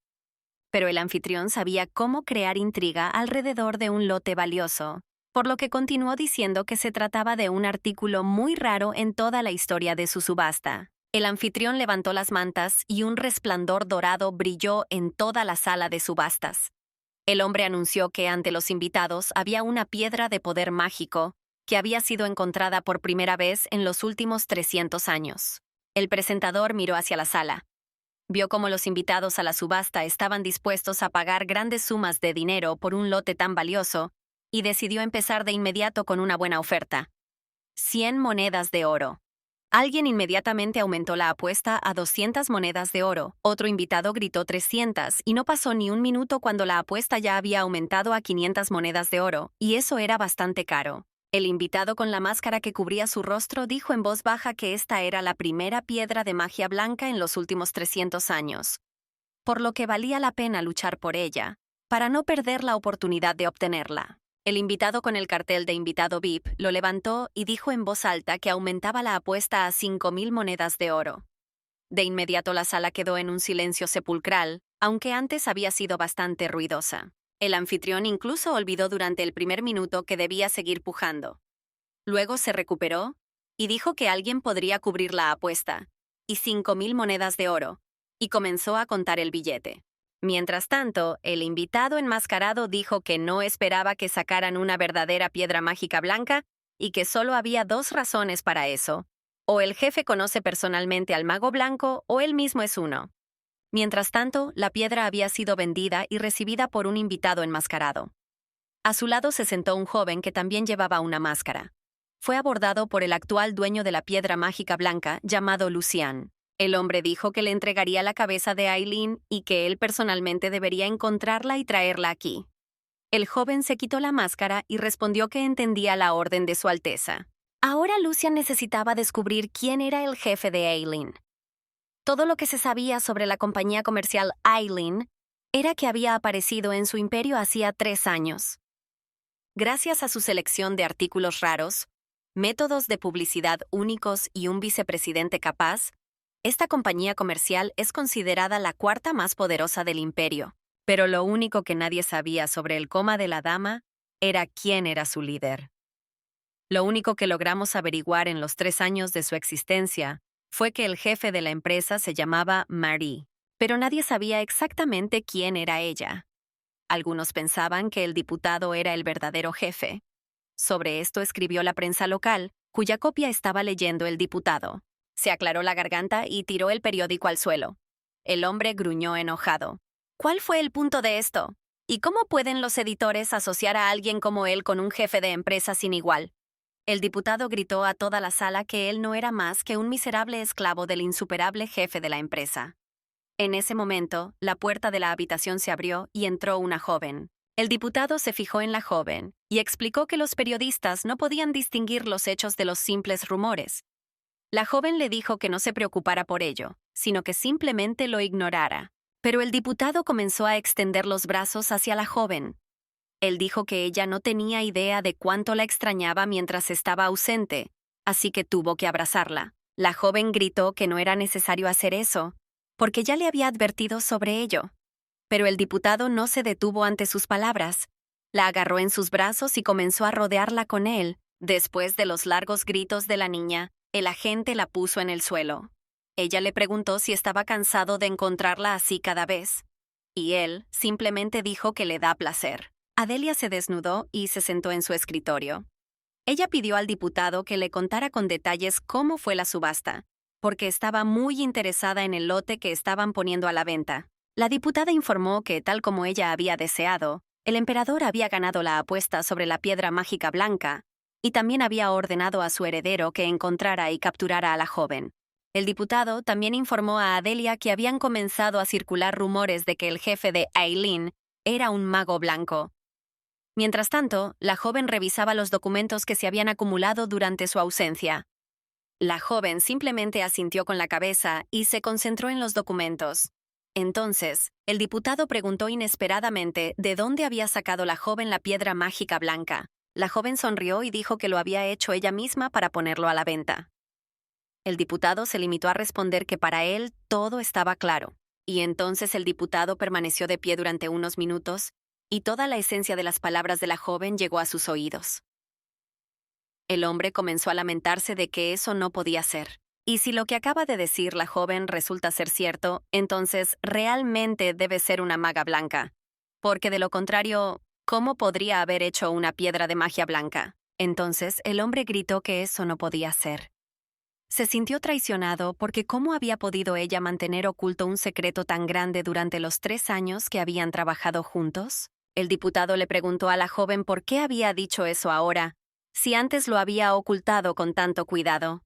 Pero el anfitrión sabía cómo crear intriga alrededor de un lote valioso, por lo que continuó diciendo que se trataba de un artículo muy raro en toda la historia de su subasta. El anfitrión levantó las mantas y un resplandor dorado brilló en toda la sala de subastas. El hombre anunció que ante los invitados había una piedra de poder mágico que había sido encontrada por primera vez en los últimos 300 años. El presentador miró hacia la sala. Vio cómo los invitados a la subasta estaban dispuestos a pagar grandes sumas de dinero por un lote tan valioso y decidió empezar de inmediato con una buena oferta. 100 monedas de oro. Alguien inmediatamente aumentó la apuesta a 200 monedas de oro. Otro invitado gritó 300 y no pasó ni un minuto cuando la apuesta ya había aumentado a 500 monedas de oro, y eso era bastante caro. El invitado con la máscara que cubría su rostro dijo en voz baja que esta era la primera piedra de magia blanca en los últimos 300 años, por lo que valía la pena luchar por ella, para no perder la oportunidad de obtenerla. El invitado con el cartel de invitado VIP lo levantó y dijo en voz alta que aumentaba la apuesta a 5,000 monedas de oro. De inmediato la sala quedó en un silencio sepulcral, aunque antes había sido bastante ruidosa. El anfitrión incluso olvidó durante el primer minuto que debía seguir pujando. Luego se recuperó y dijo que alguien podría cubrir la apuesta, y 5,000 monedas de oro, y comenzó a contar el billete. Mientras tanto, el invitado enmascarado dijo que no esperaba que sacaran una verdadera piedra mágica blanca y que solo había 2 razones para eso. O el jefe conoce personalmente al mago blanco o él mismo es uno. Mientras tanto, la piedra había sido vendida y recibida por un invitado enmascarado. A su lado se sentó un joven que también llevaba una máscara. Fue abordado por el actual dueño de la piedra mágica blanca, llamado Lucian. El hombre dijo que le entregaría la cabeza de Eileen y que él personalmente debería encontrarla y traerla aquí. El joven se quitó la máscara y respondió que entendía la orden de Su Alteza. Ahora Lucian necesitaba descubrir quién era el jefe de Eileen. Todo lo que se sabía sobre la compañía comercial Eileen era que había aparecido en su imperio hacía 3 años. Gracias a su selección de artículos raros, métodos de publicidad únicos y un vicepresidente capaz, esta compañía comercial es considerada la 4ª más poderosa del imperio. Pero lo único que nadie sabía sobre el coma de la dama era quién era su líder. Lo único que logramos averiguar en los 3 años de su existencia fue que el jefe de la empresa se llamaba Marie, pero nadie sabía exactamente quién era ella. Algunos pensaban que el diputado era el verdadero jefe. Sobre esto escribió la prensa local, cuya copia estaba leyendo el diputado. Se aclaró la garganta y tiró el periódico al suelo. El hombre gruñó enojado. ¿Cuál fue el punto de esto? ¿Y cómo pueden los editores asociar a alguien como él con un jefe de empresa sin igual? El diputado gritó a toda la sala que él no era más que un miserable esclavo del insuperable jefe de la empresa. En ese momento, la puerta de la habitación se abrió y entró una joven. El diputado se fijó en la joven y explicó que los periodistas no podían distinguir los hechos de los simples rumores. La joven le dijo que no se preocupara por ello, sino que simplemente lo ignorara. Pero el diputado comenzó a extender los brazos hacia la joven. Él dijo que ella no tenía idea de cuánto la extrañaba mientras estaba ausente, así que tuvo que abrazarla. La joven gritó que no era necesario hacer eso, porque ya le había advertido sobre ello. Pero el diputado no se detuvo ante sus palabras. La agarró en sus brazos y comenzó a rodearla con él. Después de los largos gritos de la niña, el agente la puso en el suelo. Ella le preguntó si estaba cansado de encontrarla así cada vez, y él simplemente dijo que le da placer. Adelia se desnudó y se sentó en su escritorio. Ella pidió al diputado que le contara con detalles cómo fue la subasta, porque estaba muy interesada en el lote que estaban poniendo a la venta. La diputada informó que, tal como ella había deseado, el emperador había ganado la apuesta sobre la piedra mágica blanca, y también había ordenado a su heredero que encontrara y capturara a la joven. El diputado también informó a Adelia que habían comenzado a circular rumores de que el jefe de Aileen era un mago blanco. Mientras tanto, la joven revisaba los documentos que se habían acumulado durante su ausencia. La joven simplemente asintió con la cabeza y se concentró en los documentos. Entonces, el diputado preguntó inesperadamente de dónde había sacado la joven la piedra mágica blanca. La joven sonrió y dijo que lo había hecho ella misma para ponerlo a la venta. El diputado se limitó a responder que para él todo estaba claro. Y entonces el diputado permaneció de pie durante unos minutos y toda la esencia de las palabras de la joven llegó a sus oídos. El hombre comenzó a lamentarse de que eso no podía ser. Y si lo que acaba de decir la joven resulta ser cierto, entonces realmente debe ser una maga blanca. Porque de lo contrario, ¿cómo podría haber hecho una piedra de magia blanca? Entonces el hombre gritó que eso no podía ser. Se sintió traicionado porque ¿cómo había podido ella mantener oculto un secreto tan grande durante los 3 años que habían trabajado juntos? El diputado le preguntó a la joven por qué había dicho eso ahora, si antes lo había ocultado con tanto cuidado.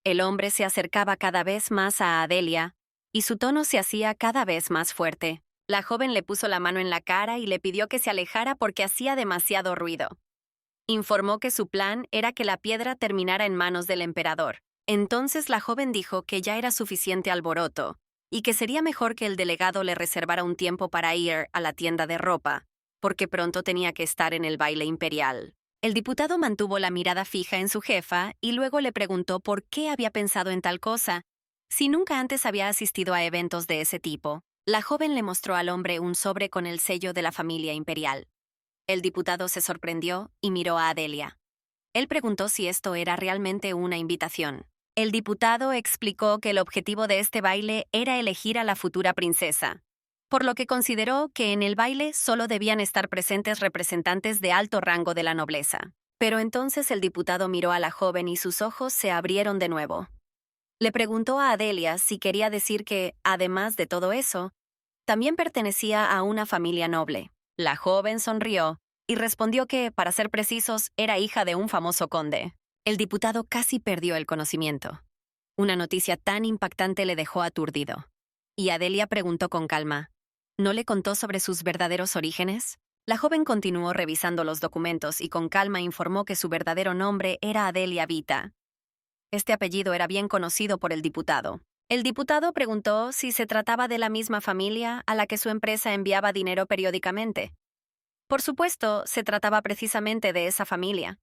El hombre se acercaba cada vez más a Adelia, y su tono se hacía cada vez más fuerte. La joven le puso la mano en la cara y le pidió que se alejara porque hacía demasiado ruido. Informó que su plan era que la piedra terminara en manos del emperador. Entonces la joven dijo que ya era suficiente alboroto y que sería mejor que el delegado le reservara un tiempo para ir a la tienda de ropa, porque pronto tenía que estar en el baile imperial. El diputado mantuvo la mirada fija en su jefa y luego le preguntó por qué había pensado en tal cosa, si nunca antes había asistido a eventos de ese tipo. La joven le mostró al hombre un sobre con el sello de la familia imperial. El diputado se sorprendió y miró a Adelia. Él preguntó si esto era realmente una invitación. El diputado explicó que el objetivo de este baile era elegir a la futura princesa, por lo que consideró que en el baile solo debían estar presentes representantes de alto rango de la nobleza. Pero entonces el diputado miró a la joven y sus ojos se abrieron de nuevo. Le preguntó a Adelia si quería decir que, además de todo eso, también pertenecía a una familia noble. La joven sonrió y respondió que, para ser precisos, era hija de un famoso conde. El diputado casi perdió el conocimiento. Una noticia tan impactante le dejó aturdido. Y Adelia preguntó con calma, ¿no le contó sobre sus verdaderos orígenes? La joven continuó revisando los documentos y con calma informó que su verdadero nombre era Adelia Vita. Este apellido era bien conocido por el diputado. El diputado preguntó si se trataba de la misma familia a la que su empresa enviaba dinero periódicamente. Por supuesto, se trataba precisamente de esa familia.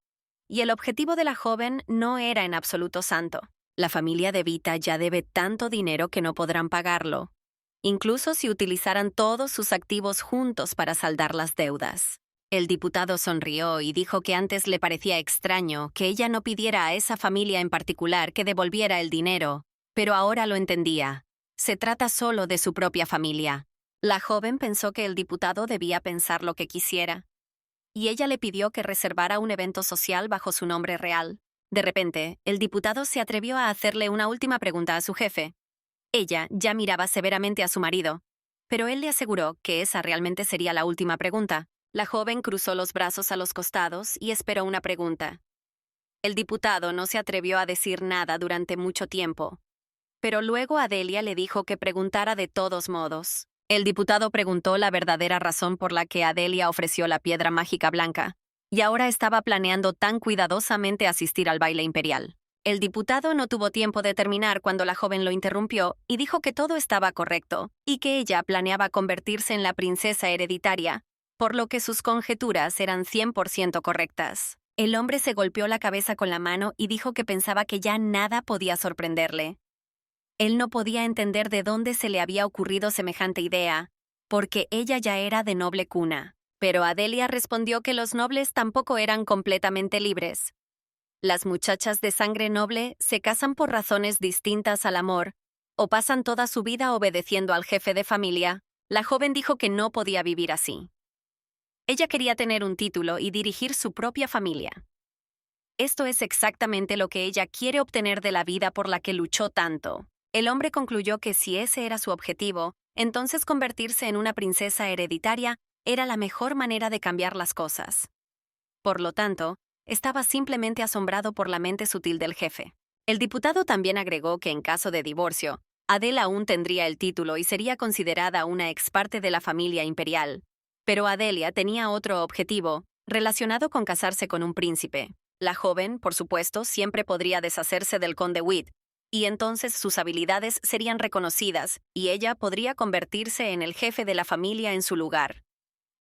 Y el objetivo de la joven no era en absoluto santo. La familia de Vita ya debe tanto dinero que no podrán pagarlo, incluso si utilizaran todos sus activos juntos para saldar las deudas. El diputado sonrió y dijo que antes le parecía extraño que ella no pidiera a esa familia en particular que devolviera el dinero, pero ahora lo entendía. Se trata solo de su propia familia. La joven pensó que el diputado debía pensar lo que quisiera, y ella le pidió que reservara un evento social bajo su nombre real. De repente, el diputado se atrevió a hacerle una última pregunta a su jefe. Ella ya miraba severamente a su marido, pero él le aseguró que esa realmente sería la última pregunta. La joven cruzó los brazos a los costados y esperó una pregunta. El diputado no se atrevió a decir nada durante mucho tiempo, pero luego Adelia le dijo que preguntara de todos modos. El diputado preguntó la verdadera razón por la que Adelia ofreció la piedra mágica blanca, y ahora estaba planeando tan cuidadosamente asistir al baile imperial. El diputado no tuvo tiempo de terminar cuando la joven lo interrumpió y dijo que todo estaba correcto, y que ella planeaba convertirse en la princesa hereditaria, por lo que sus conjeturas eran 100% correctas. El hombre se golpeó la cabeza con la mano y dijo que pensaba que ya nada podía sorprenderle. Él no podía entender de dónde se le había ocurrido semejante idea, porque ella ya era de noble cuna. Pero Adelia respondió que los nobles tampoco eran completamente libres. Las muchachas de sangre noble se casan por razones distintas al amor, o pasan toda su vida obedeciendo al jefe de familia. La joven dijo que no podía vivir así. Ella quería tener un título y dirigir su propia familia. Esto es exactamente lo que ella quiere obtener de la vida por la que luchó tanto. El hombre concluyó que si ese era su objetivo, entonces convertirse en una princesa hereditaria era la mejor manera de cambiar las cosas. Por lo tanto, estaba simplemente asombrado por la mente sutil del jefe. El diputado también agregó que en caso de divorcio, Adele aún tendría el título y sería considerada una ex parte de la familia imperial. Pero Adelia tenía otro objetivo, relacionado con casarse con un príncipe. La joven, por supuesto, siempre podría deshacerse del conde Witt, y entonces sus habilidades serían reconocidas, y ella podría convertirse en el jefe de la familia en su lugar.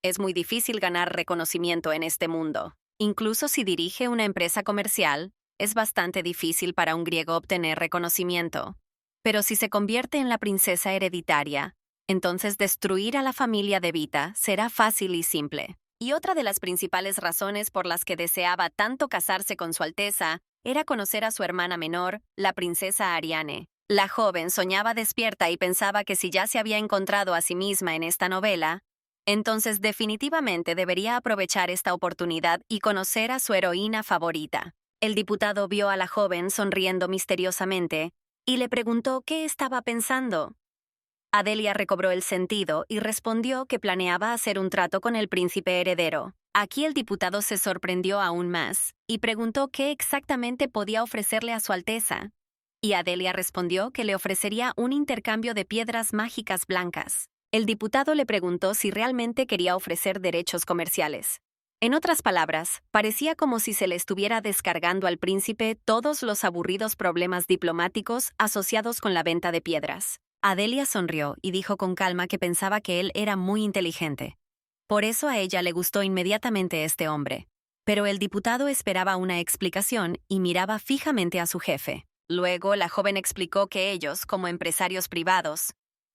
Es muy difícil ganar reconocimiento en este mundo. Incluso si dirige una empresa comercial, es bastante difícil para un griego obtener reconocimiento. Pero si se convierte en la princesa hereditaria, entonces destruir a la familia de Vita será fácil y simple. Y otra de las principales razones por las que deseaba tanto casarse con Su Alteza era conocer a su hermana menor, la princesa Ariane. La joven soñaba despierta y pensaba que si ya se había encontrado a sí misma en esta novela, entonces definitivamente debería aprovechar esta oportunidad y conocer a su heroína favorita. El diputado vio a la joven sonriendo misteriosamente y le preguntó qué estaba pensando. Adelia recobró el sentido y respondió que planeaba hacer un trato con el príncipe heredero. Aquí el diputado se sorprendió aún más y preguntó qué exactamente podía ofrecerle a Su Alteza. Y Adelia respondió que le ofrecería un intercambio de piedras mágicas blancas. El diputado le preguntó si realmente quería ofrecer derechos comerciales. En otras palabras, parecía como si se le estuviera descargando al príncipe todos los aburridos problemas diplomáticos asociados con la venta de piedras. Adelia sonrió y dijo con calma que pensaba que él era muy inteligente. Por eso a ella le gustó inmediatamente este hombre. Pero el diputado esperaba una explicación y miraba fijamente a su jefe. Luego, la joven explicó que ellos, como empresarios privados,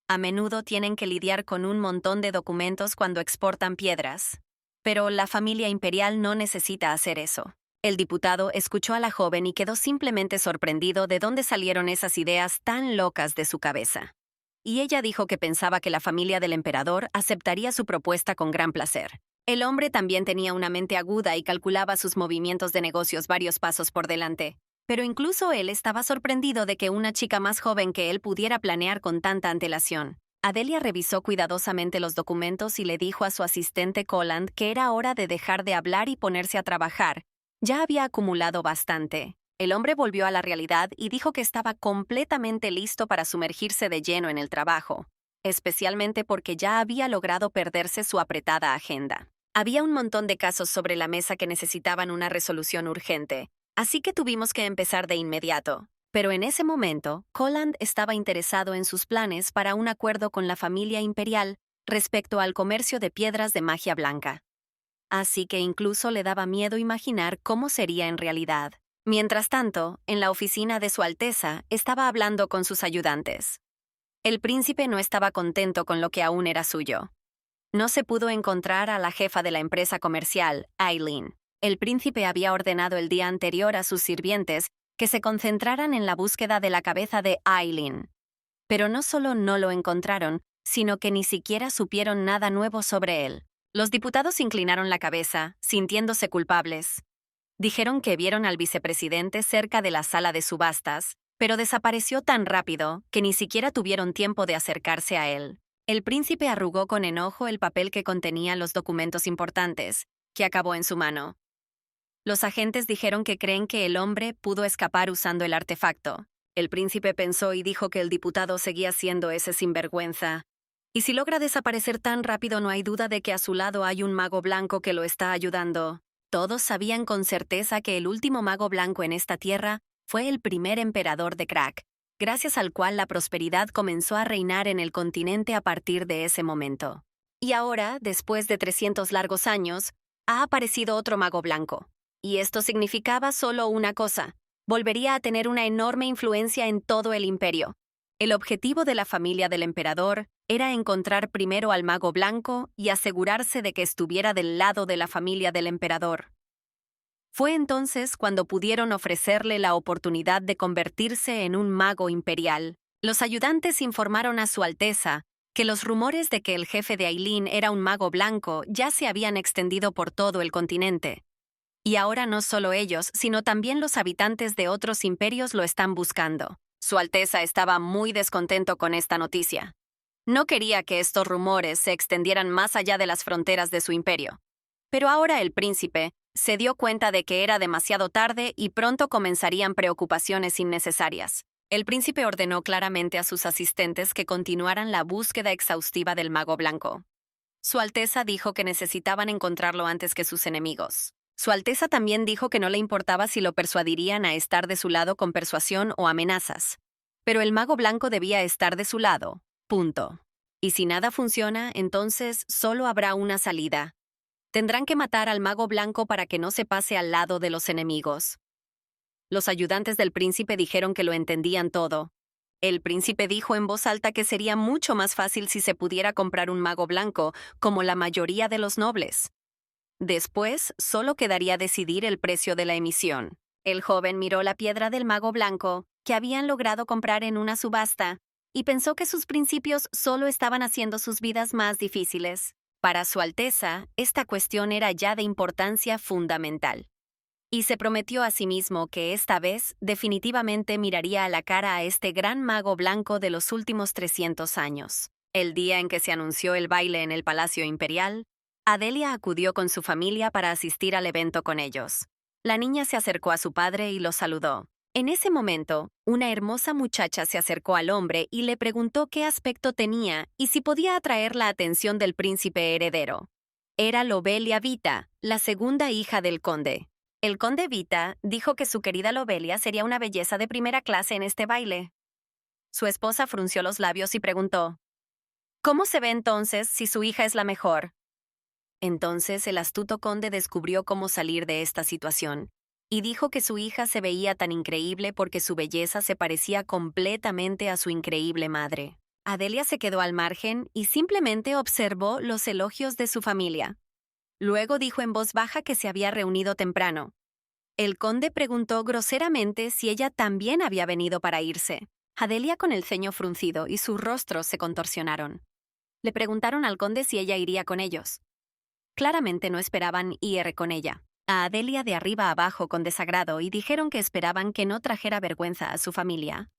a menudo tienen que lidiar con un montón de documentos cuando exportan piedras. Pero la familia imperial no necesita hacer eso. El diputado escuchó a la joven y quedó simplemente sorprendido de dónde salieron esas ideas tan locas de su cabeza. Y ella dijo que pensaba que la familia del emperador aceptaría su propuesta con gran placer. El hombre también tenía una mente aguda y calculaba sus movimientos de negocios varios pasos por delante. Pero incluso él estaba sorprendido de que una chica más joven que él pudiera planear con tanta antelación. Adelia revisó cuidadosamente los documentos y le dijo a su asistente Colland que era hora de dejar de hablar y ponerse a trabajar. Ya había acumulado bastante. El hombre volvió a la realidad y dijo que estaba completamente listo para sumergirse de lleno en el trabajo, especialmente porque ya había logrado perderse su apretada agenda. Había un montón de casos sobre la mesa que necesitaban una resolución urgente, así que tuvimos que empezar de inmediato. Pero en ese momento, Colland estaba interesado en sus planes para un acuerdo con la familia imperial respecto al comercio de piedras de magia blanca. Así que incluso le daba miedo imaginar cómo sería en realidad. Mientras tanto, en la oficina de Su Alteza estaba hablando con sus ayudantes. El príncipe no estaba contento con lo que aún era suyo. No se pudo encontrar a la jefa de la empresa comercial, Eileen. El príncipe había ordenado el día anterior a sus sirvientes que se concentraran en la búsqueda de la cabeza de Eileen. Pero no solo no lo encontraron, sino que ni siquiera supieron nada nuevo sobre él. Los diputados inclinaron la cabeza, sintiéndose culpables. Dijeron que vieron al vicepresidente cerca de la sala de subastas, pero desapareció tan rápido que ni siquiera tuvieron tiempo de acercarse a él. El príncipe arrugó con enojo el papel que contenía los documentos importantes, que acabó en su mano. Los agentes dijeron que creen que el hombre pudo escapar usando el artefacto. El príncipe pensó y dijo que el diputado seguía siendo ese sinvergüenza. Y si logra desaparecer tan rápido, no hay duda de que a su lado hay un mago blanco que lo está ayudando. Todos sabían con certeza que el último mago blanco en esta tierra fue el primer emperador de Crack, gracias al cual la prosperidad comenzó a reinar en el continente a partir de ese momento. Y ahora, después de 300 largos años, ha aparecido otro mago blanco. Y esto significaba solo una cosa: volvería a tener una enorme influencia en todo el imperio. El objetivo de la familia del emperador era encontrar primero al mago blanco y asegurarse de que estuviera del lado de la familia del emperador. Fue entonces cuando pudieron ofrecerle la oportunidad de convertirse en un mago imperial. Los ayudantes informaron a Su Alteza que los rumores de que el jefe de Eileen era un mago blanco ya se habían extendido por todo el continente. Y ahora no solo ellos, sino también los habitantes de otros imperios lo están buscando. Su Alteza estaba muy descontento con esta noticia. No quería que estos rumores se extendieran más allá de las fronteras de su imperio. Pero ahora el príncipe Se dio cuenta de que era demasiado tarde y pronto comenzarían preocupaciones innecesarias. El príncipe ordenó claramente a sus asistentes que continuaran la búsqueda exhaustiva del mago blanco. Su Alteza dijo que necesitaban encontrarlo antes que sus enemigos. Su Alteza también dijo que no le importaba si lo persuadirían a estar de su lado con persuasión o amenazas. Pero el mago blanco debía estar de su lado. Punto. Y si nada funciona, entonces solo habrá una salida. Tendrán que matar al mago blanco para que no se pase al lado de los enemigos. Los ayudantes del príncipe dijeron que lo entendían todo. El príncipe dijo en voz alta que sería mucho más fácil si se pudiera comprar un mago blanco, como la mayoría de los nobles. Después, solo quedaría decidir el precio de la emisión. El joven miró la piedra del mago blanco, que habían logrado comprar en una subasta, y pensó que sus principios solo estaban haciendo sus vidas más difíciles. Para Su Alteza, esta cuestión era ya de importancia fundamental. Y se prometió a sí mismo que esta vez definitivamente miraría a la cara a este gran mago blanco de los últimos 300 años. El día en que se anunció el baile en el Palacio Imperial, Adelia acudió con su familia para asistir al evento con ellos. La niña se acercó a su padre y lo saludó. En ese momento, una hermosa muchacha se acercó al hombre y le preguntó qué aspecto tenía y si podía atraer la atención del príncipe heredero. Era Lobelia Vita, la segunda hija del conde. El conde Vita dijo que su querida Lobelia sería una belleza de primera clase en este baile. Su esposa frunció los labios y preguntó, ¿cómo se ve entonces si su hija es la mejor? Entonces el astuto conde descubrió cómo salir de esta situación, y dijo que su hija se veía tan increíble porque su belleza se parecía completamente a su increíble madre. Adelia se quedó al margen y simplemente observó los elogios de su familia. Luego dijo en voz baja que se había reunido temprano. El conde preguntó groseramente si ella también había venido para irse. Adelia con el ceño fruncido y sus rostros se contorsionaron. Le preguntaron al conde si ella iría con ellos. Claramente no esperaban ir con ella. A Adelia de arriba a abajo con desagrado y dijeron que esperaban que no trajera vergüenza a su familia.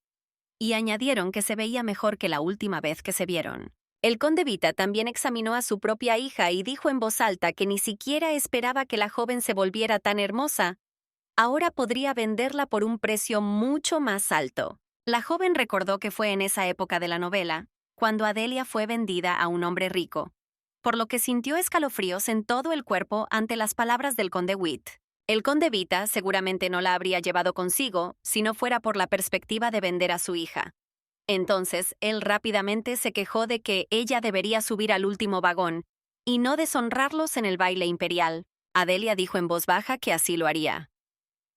Y añadieron que se veía mejor que la última vez que se vieron. El conde Vita también examinó a su propia hija y dijo en voz alta que ni siquiera esperaba que la joven se volviera tan hermosa. Ahora podría venderla por un precio mucho más alto. La joven recordó que fue en esa época de la novela, cuando Adelia fue vendida a un hombre rico, por lo que sintió escalofríos en todo el cuerpo ante las palabras del conde Witt. El conde Vita seguramente no la habría llevado consigo si no fuera por la perspectiva de vender a su hija. Entonces, él rápidamente se quejó de que ella debería subir al último vagón y no deshonrarlos en el baile imperial. Adelia dijo en voz baja que así lo haría.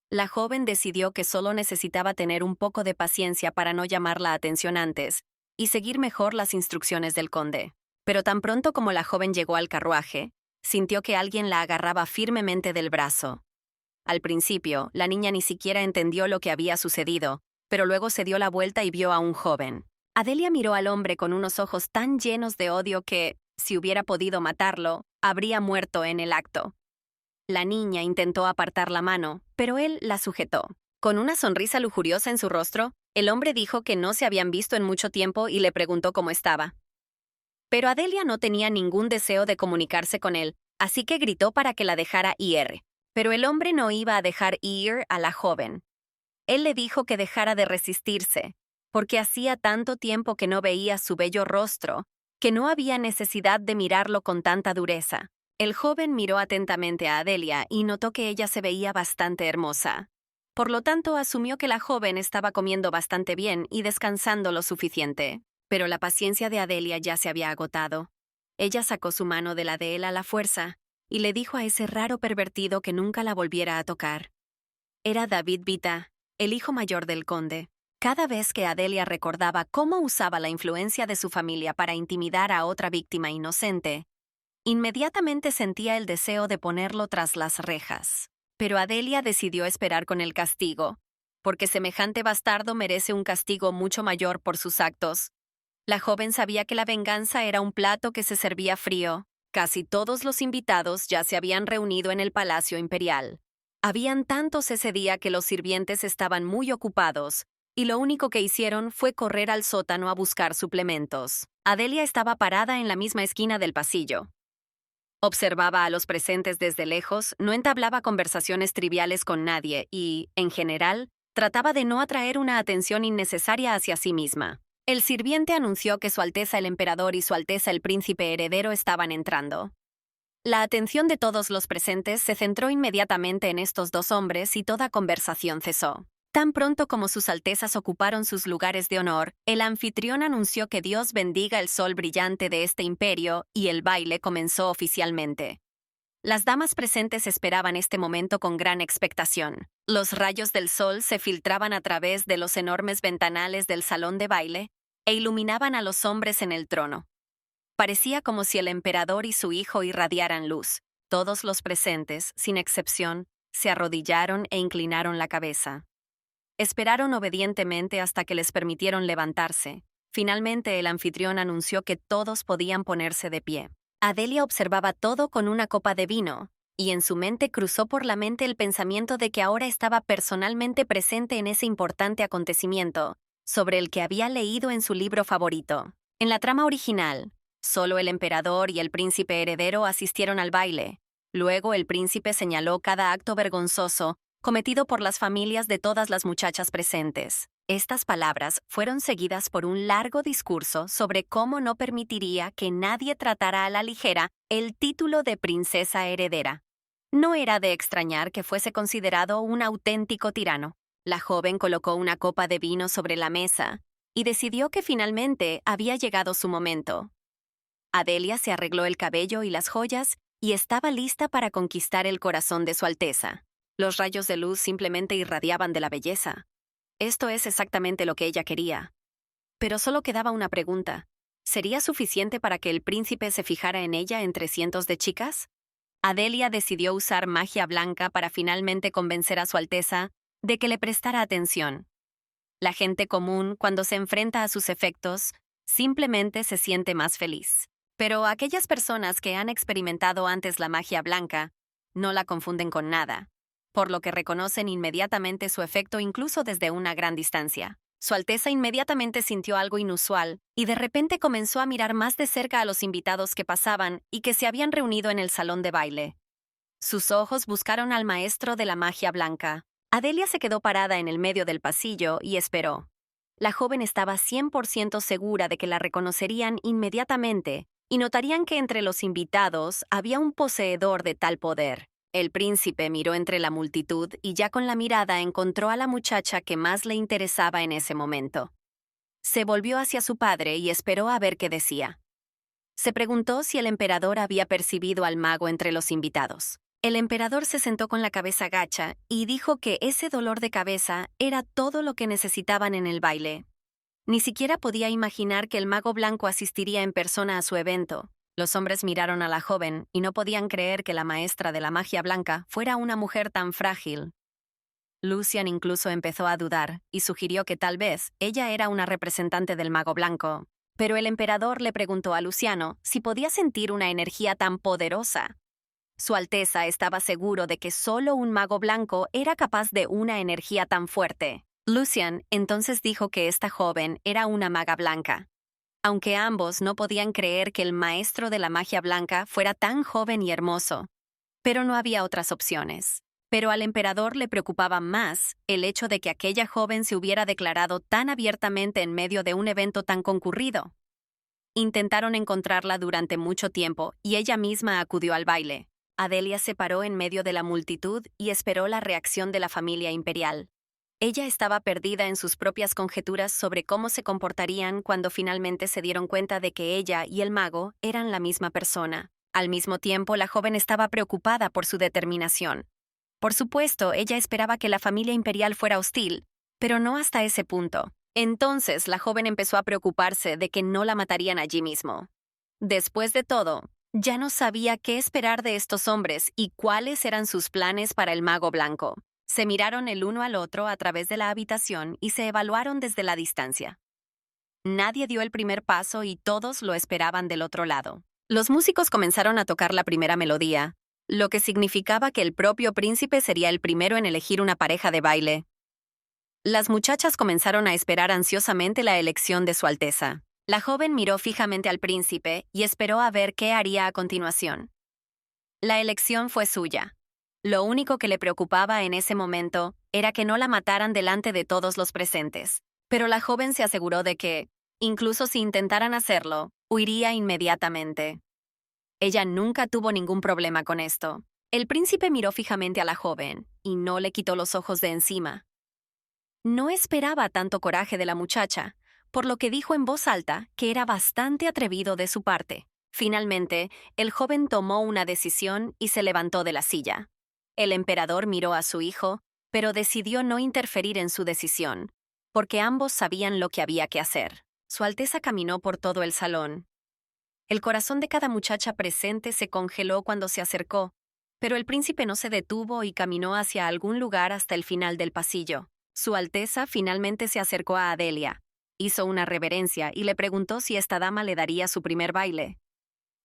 La joven decidió que solo necesitaba tener un poco de paciencia para no llamar la atención antes y seguir mejor las instrucciones del conde. Pero tan pronto como la joven llegó al carruaje, sintió que alguien la agarraba firmemente del brazo. Al principio, la niña ni siquiera entendió lo que había sucedido, pero luego se dio la vuelta y vio a un joven. Adelia miró al hombre con unos ojos tan llenos de odio que, si hubiera podido matarlo, habría muerto en el acto. La niña intentó apartar la mano, pero él la sujetó. Con una sonrisa lujuriosa en su rostro, el hombre dijo que no se habían visto en mucho tiempo y le preguntó cómo estaba. Pero Adelia no tenía ningún deseo de comunicarse con él, así que gritó para que la dejara ir. Pero el hombre no iba a dejar ir a la joven. Él le dijo que dejara de resistirse, porque hacía tanto tiempo que no veía su bello rostro, que no había necesidad de mirarlo con tanta dureza. El joven miró atentamente a Adelia y notó que ella se veía bastante hermosa. Por lo tanto, asumió que la joven estaba comiendo bastante bien y descansando lo suficiente. Pero la paciencia de Adelia ya se había agotado. Ella sacó su mano de la de él a la fuerza y le dijo a ese raro pervertido que nunca la volviera a tocar. Era David Vita, el hijo mayor del conde. Cada vez que Adelia recordaba cómo usaba la influencia de su familia para intimidar a otra víctima inocente, inmediatamente sentía el deseo de ponerlo tras las rejas. Pero Adelia decidió esperar con el castigo, porque semejante bastardo merece un castigo mucho mayor por sus actos. La joven sabía que la venganza era un plato que se servía frío. Casi todos los invitados ya se habían reunido en el Palacio Imperial. Habían tantos ese día que los sirvientes estaban muy ocupados, y lo único que hicieron fue correr al sótano a buscar suplementos. Adelia estaba parada en la misma esquina del pasillo. Observaba a los presentes desde lejos, no entablaba conversaciones triviales con nadie y, en general, trataba de no atraer una atención innecesaria hacia sí misma. El sirviente anunció que Su Alteza el Emperador y Su Alteza el Príncipe Heredero estaban entrando. La atención de todos los presentes se centró inmediatamente en estos dos hombres y toda conversación cesó. Tan pronto como sus altezas ocuparon sus lugares de honor, el anfitrión anunció que Dios bendiga el sol brillante de este imperio y el baile comenzó oficialmente. Las damas presentes esperaban este momento con gran expectación. Los rayos del sol se filtraban a través de los enormes ventanales del salón de baile e iluminaban a los hombres en el trono. Parecía como si el emperador y su hijo irradiaran luz. Todos los presentes, sin excepción, se arrodillaron e inclinaron la cabeza. Esperaron obedientemente hasta que les permitieron levantarse. Finalmente el anfitrión anunció que todos podían ponerse de pie. Adelia observaba todo con una copa de vino, y en su mente cruzó por la mente el pensamiento de que ahora estaba personalmente presente en ese importante acontecimiento, sobre el que había leído en su libro favorito. En la trama original, solo el emperador y el príncipe heredero asistieron al baile. Luego el príncipe señaló cada acto vergonzoso cometido por las familias de todas las muchachas presentes. Estas palabras fueron seguidas por un largo discurso sobre cómo no permitiría que nadie tratara a la ligera el título de princesa heredera. No era de extrañar que fuese considerado un auténtico tirano. La joven colocó una copa de vino sobre la mesa y decidió que finalmente había llegado su momento. Adelia se arregló el cabello y las joyas y estaba lista para conquistar el corazón de Su Alteza. Los rayos de luz simplemente irradiaban de la belleza. Esto es exactamente lo que ella quería. Pero solo quedaba una pregunta. ¿Sería suficiente para que el príncipe se fijara en ella entre cientos de chicas? Adelia decidió usar magia blanca para finalmente convencer a Su Alteza de que le prestara atención. La gente común, cuando se enfrenta a sus efectos, simplemente se siente más feliz. Pero aquellas personas que han experimentado antes la magia blanca no la confunden con nada, por lo que reconocen inmediatamente su efecto incluso desde una gran distancia. Su Alteza inmediatamente sintió algo inusual y de repente comenzó a mirar más de cerca a los invitados que pasaban y que se habían reunido en el salón de baile. Sus ojos buscaron al maestro de la magia blanca. Adelia se quedó parada en el medio del pasillo y esperó. La joven estaba 100% segura de que la reconocerían inmediatamente y notarían que entre los invitados había un poseedor de tal poder. El príncipe miró entre la multitud y ya con la mirada encontró a la muchacha que más le interesaba en ese momento. Se volvió hacia su padre y esperó a ver qué decía. Se preguntó si el emperador había percibido al mago entre los invitados. El emperador se sentó con la cabeza gacha y dijo que ese dolor de cabeza era todo lo que necesitaban en el baile. Ni siquiera podía imaginar que el mago blanco asistiría en persona a su evento. Los hombres miraron a la joven y no podían creer que la maestra de la magia blanca fuera una mujer tan frágil. Lucian incluso empezó a dudar y sugirió que tal vez ella era una representante del mago blanco. Pero el emperador le preguntó a Luciano si podía sentir una energía tan poderosa. Su Alteza estaba seguro de que solo un mago blanco era capaz de una energía tan fuerte. Lucian entonces dijo que esta joven era una maga blanca. Aunque ambos no podían creer que el maestro de la magia blanca fuera tan joven y hermoso. Pero no había otras opciones. Pero al emperador le preocupaba más el hecho de que aquella joven se hubiera declarado tan abiertamente en medio de un evento tan concurrido. Intentaron encontrarla durante mucho tiempo y ella misma acudió al baile. Adelia se paró en medio de la multitud y esperó la reacción de la familia imperial. Ella estaba perdida en sus propias conjeturas sobre cómo se comportarían cuando finalmente se dieron cuenta de que ella y el mago eran la misma persona. Al mismo tiempo, la joven estaba preocupada por su determinación. Por supuesto, ella esperaba que la familia imperial fuera hostil, pero no hasta ese punto. Entonces, la joven empezó a preocuparse de que no la matarían allí mismo. Después de todo, ya no sabía qué esperar de estos hombres y cuáles eran sus planes para el mago blanco. Se miraron el uno al otro a través de la habitación y se evaluaron desde la distancia. Nadie dio el primer paso y todos lo esperaban del otro lado. Los músicos comenzaron a tocar la primera melodía, lo que significaba que el propio príncipe sería el primero en elegir una pareja de baile. Las muchachas comenzaron a esperar ansiosamente la elección de Su Alteza. La joven miró fijamente al príncipe y esperó a ver qué haría a continuación. La elección fue suya. Lo único que le preocupaba en ese momento era que no la mataran delante de todos los presentes. Pero la joven se aseguró de que, incluso si intentaran hacerlo, huiría inmediatamente. Ella nunca tuvo ningún problema con esto. El príncipe miró fijamente a la joven y no le quitó los ojos de encima. No esperaba tanto coraje de la muchacha, por lo que dijo en voz alta que era bastante atrevido de su parte. Finalmente, el joven tomó una decisión y se levantó de la silla. El emperador miró a su hijo, pero decidió no interferir en su decisión, porque ambos sabían lo que había que hacer. Su Alteza caminó por todo el salón. El corazón de cada muchacha presente se congeló cuando se acercó, pero el príncipe no se detuvo y caminó hacia algún lugar hasta el final del pasillo. Su Alteza finalmente se acercó a Adelia, hizo una reverencia y le preguntó si esta dama le daría su primer baile.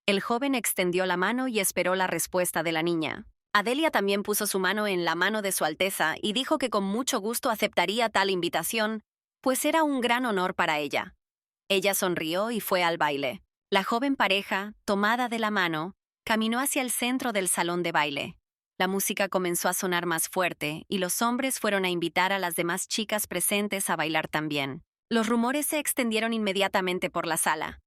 El joven extendió la mano y esperó la respuesta de la niña. Adelia también puso su mano en la mano de su Alteza y dijo que con mucho gusto aceptaría tal invitación, pues era un gran honor para ella. Ella sonrió y fue al baile. La joven pareja, tomada de la mano, caminó hacia el centro del salón de baile. La música comenzó a sonar más fuerte y los hombres fueron a invitar a las demás chicas presentes a bailar también. Los rumores se extendieron inmediatamente por la sala.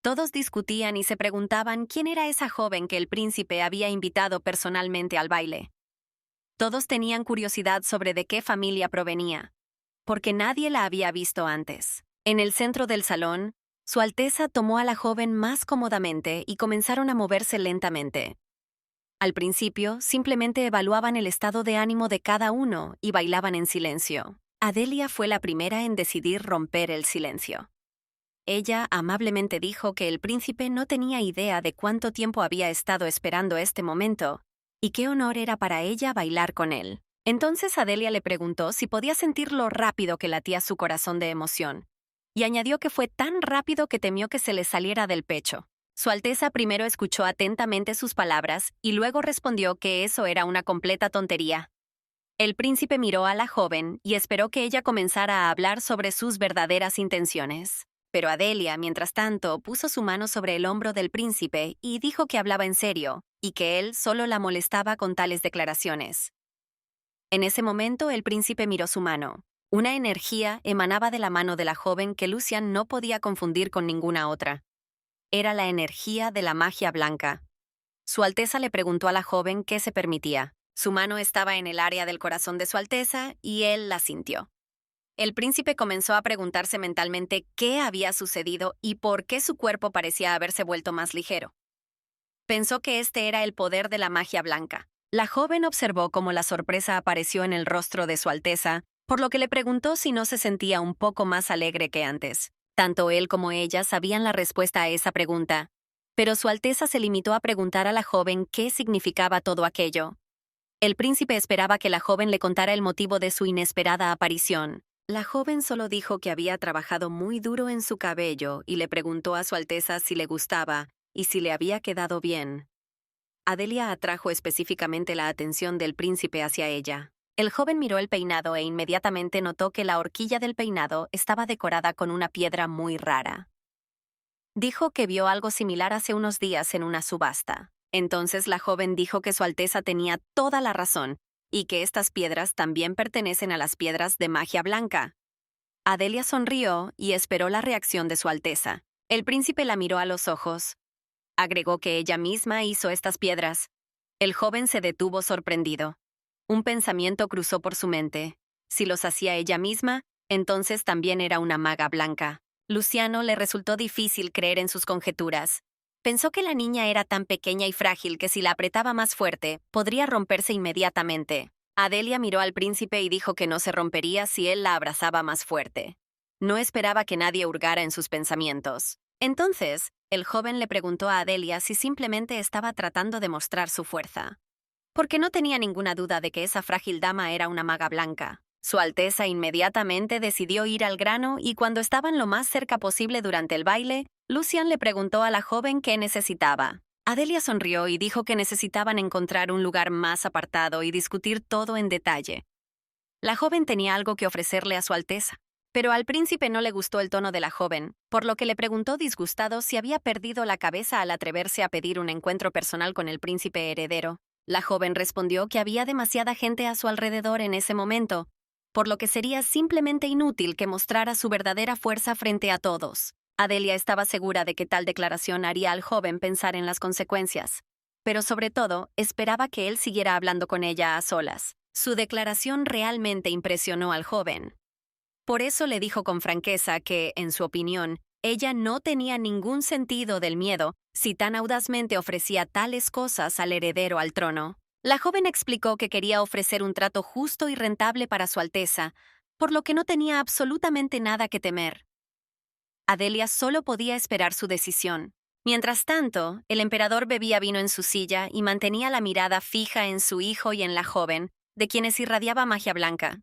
Todos discutían y se preguntaban quién era esa joven que el príncipe había invitado personalmente al baile. Todos tenían curiosidad sobre de qué familia provenía, porque nadie la había visto antes. En el centro del salón, Su Alteza tomó a la joven más cómodamente y comenzaron a moverse lentamente. Al principio, simplemente evaluaban el estado de ánimo de cada uno y bailaban en silencio. Adelia fue la primera en decidir romper el silencio. Ella amablemente dijo que el príncipe no tenía idea de cuánto tiempo había estado esperando este momento y qué honor era para ella bailar con él. Entonces Adelia le preguntó si podía sentir lo rápido que latía su corazón de emoción, y añadió que fue tan rápido que temió que se le saliera del pecho. Su Alteza primero escuchó atentamente sus palabras y luego respondió que eso era una completa tontería. El príncipe miró a la joven y esperó que ella comenzara a hablar sobre sus verdaderas intenciones. Pero Adelia, mientras tanto, puso su mano sobre el hombro del príncipe y dijo que hablaba en serio, y que él solo la molestaba con tales declaraciones. En ese momento, el príncipe miró su mano. Una energía emanaba de la mano de la joven que Lucian no podía confundir con ninguna otra. Era la energía de la magia blanca. Su Alteza le preguntó a la joven qué se permitía. Su mano estaba en el área del corazón de Su Alteza y él la sintió. El príncipe comenzó a preguntarse mentalmente qué había sucedido y por qué su cuerpo parecía haberse vuelto más ligero. Pensó que este era el poder de la magia blanca. La joven observó cómo la sorpresa apareció en el rostro de Su Alteza, por lo que le preguntó si no se sentía un poco más alegre que antes. Tanto él como ella sabían la respuesta a esa pregunta, pero Su Alteza se limitó a preguntar a la joven qué significaba todo aquello. El príncipe esperaba que la joven le contara el motivo de su inesperada aparición. La joven solo dijo que había trabajado muy duro en su cabello y le preguntó a Su Alteza si le gustaba y si le había quedado bien. Adelia atrajo específicamente la atención del príncipe hacia ella. El joven miró el peinado e inmediatamente notó que la horquilla del peinado estaba decorada con una piedra muy rara. Dijo que vio algo similar hace unos días en una subasta. Entonces la joven dijo que Su Alteza tenía toda la razón y que estas piedras también pertenecen a las piedras de magia blanca. Adelia sonrió y esperó la reacción de Su Alteza. El príncipe la miró a los ojos. Agregó que ella misma hizo estas piedras. El joven se detuvo sorprendido. Un pensamiento cruzó por su mente. Si los hacía ella misma, entonces también era una maga blanca. Luciano le resultó difícil creer en sus conjeturas. Pensó que la niña era tan pequeña y frágil que si la apretaba más fuerte, podría romperse inmediatamente. Adelia miró al príncipe y dijo que no se rompería si él la abrazaba más fuerte. No esperaba que nadie hurgara en sus pensamientos. Entonces, el joven le preguntó a Adelia si simplemente estaba tratando de mostrar su fuerza, porque no tenía ninguna duda de que esa frágil dama era una maga blanca. Su Alteza inmediatamente decidió ir al grano y cuando estaban lo más cerca posible durante el baile, Lucian le preguntó a la joven qué necesitaba. Adelia sonrió y dijo que necesitaban encontrar un lugar más apartado y discutir todo en detalle. La joven tenía algo que ofrecerle a Su Alteza. Pero al príncipe no le gustó el tono de la joven, por lo que le preguntó disgustado si había perdido la cabeza al atreverse a pedir un encuentro personal con el príncipe heredero. La joven respondió que había demasiada gente a su alrededor en ese momento, por lo que sería simplemente inútil que mostrara su verdadera fuerza frente a todos. Adelia estaba segura de que tal declaración haría al joven pensar en las consecuencias, pero sobre todo esperaba que él siguiera hablando con ella a solas. Su declaración realmente impresionó al joven. Por eso le dijo con franqueza que, en su opinión, ella no tenía ningún sentido del miedo si tan audazmente ofrecía tales cosas al heredero al trono. La joven explicó que quería ofrecer un trato justo y rentable para Su Alteza, por lo que no tenía absolutamente nada que temer. Adelia solo podía esperar su decisión. Mientras tanto, el emperador bebía vino en su silla y mantenía la mirada fija en su hijo y en la joven, de quienes irradiaba magia blanca.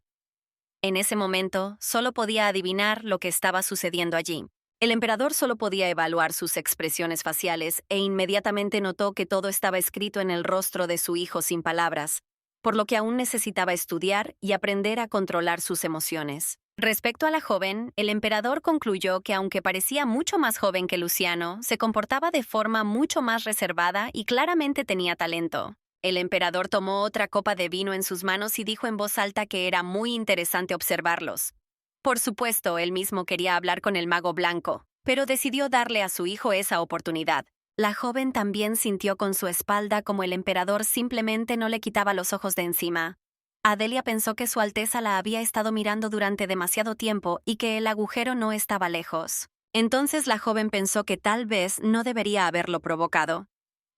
En ese momento, solo podía adivinar lo que estaba sucediendo allí. El emperador solo podía evaluar sus expresiones faciales e inmediatamente notó que todo estaba escrito en el rostro de su hijo sin palabras, por lo que aún necesitaba estudiar y aprender a controlar sus emociones. Respecto a la joven, el emperador concluyó que aunque parecía mucho más joven que Luciano, se comportaba de forma mucho más reservada y claramente tenía talento. El emperador tomó otra copa de vino en sus manos y dijo en voz alta que era muy interesante observarlos. Por supuesto, él mismo quería hablar con el mago blanco, pero decidió darle a su hijo esa oportunidad. La joven también sintió con su espalda como el emperador simplemente no le quitaba los ojos de encima. Adelia pensó que Su Alteza la había estado mirando durante demasiado tiempo y que el agujero no estaba lejos. Entonces la joven pensó que tal vez no debería haberlo provocado,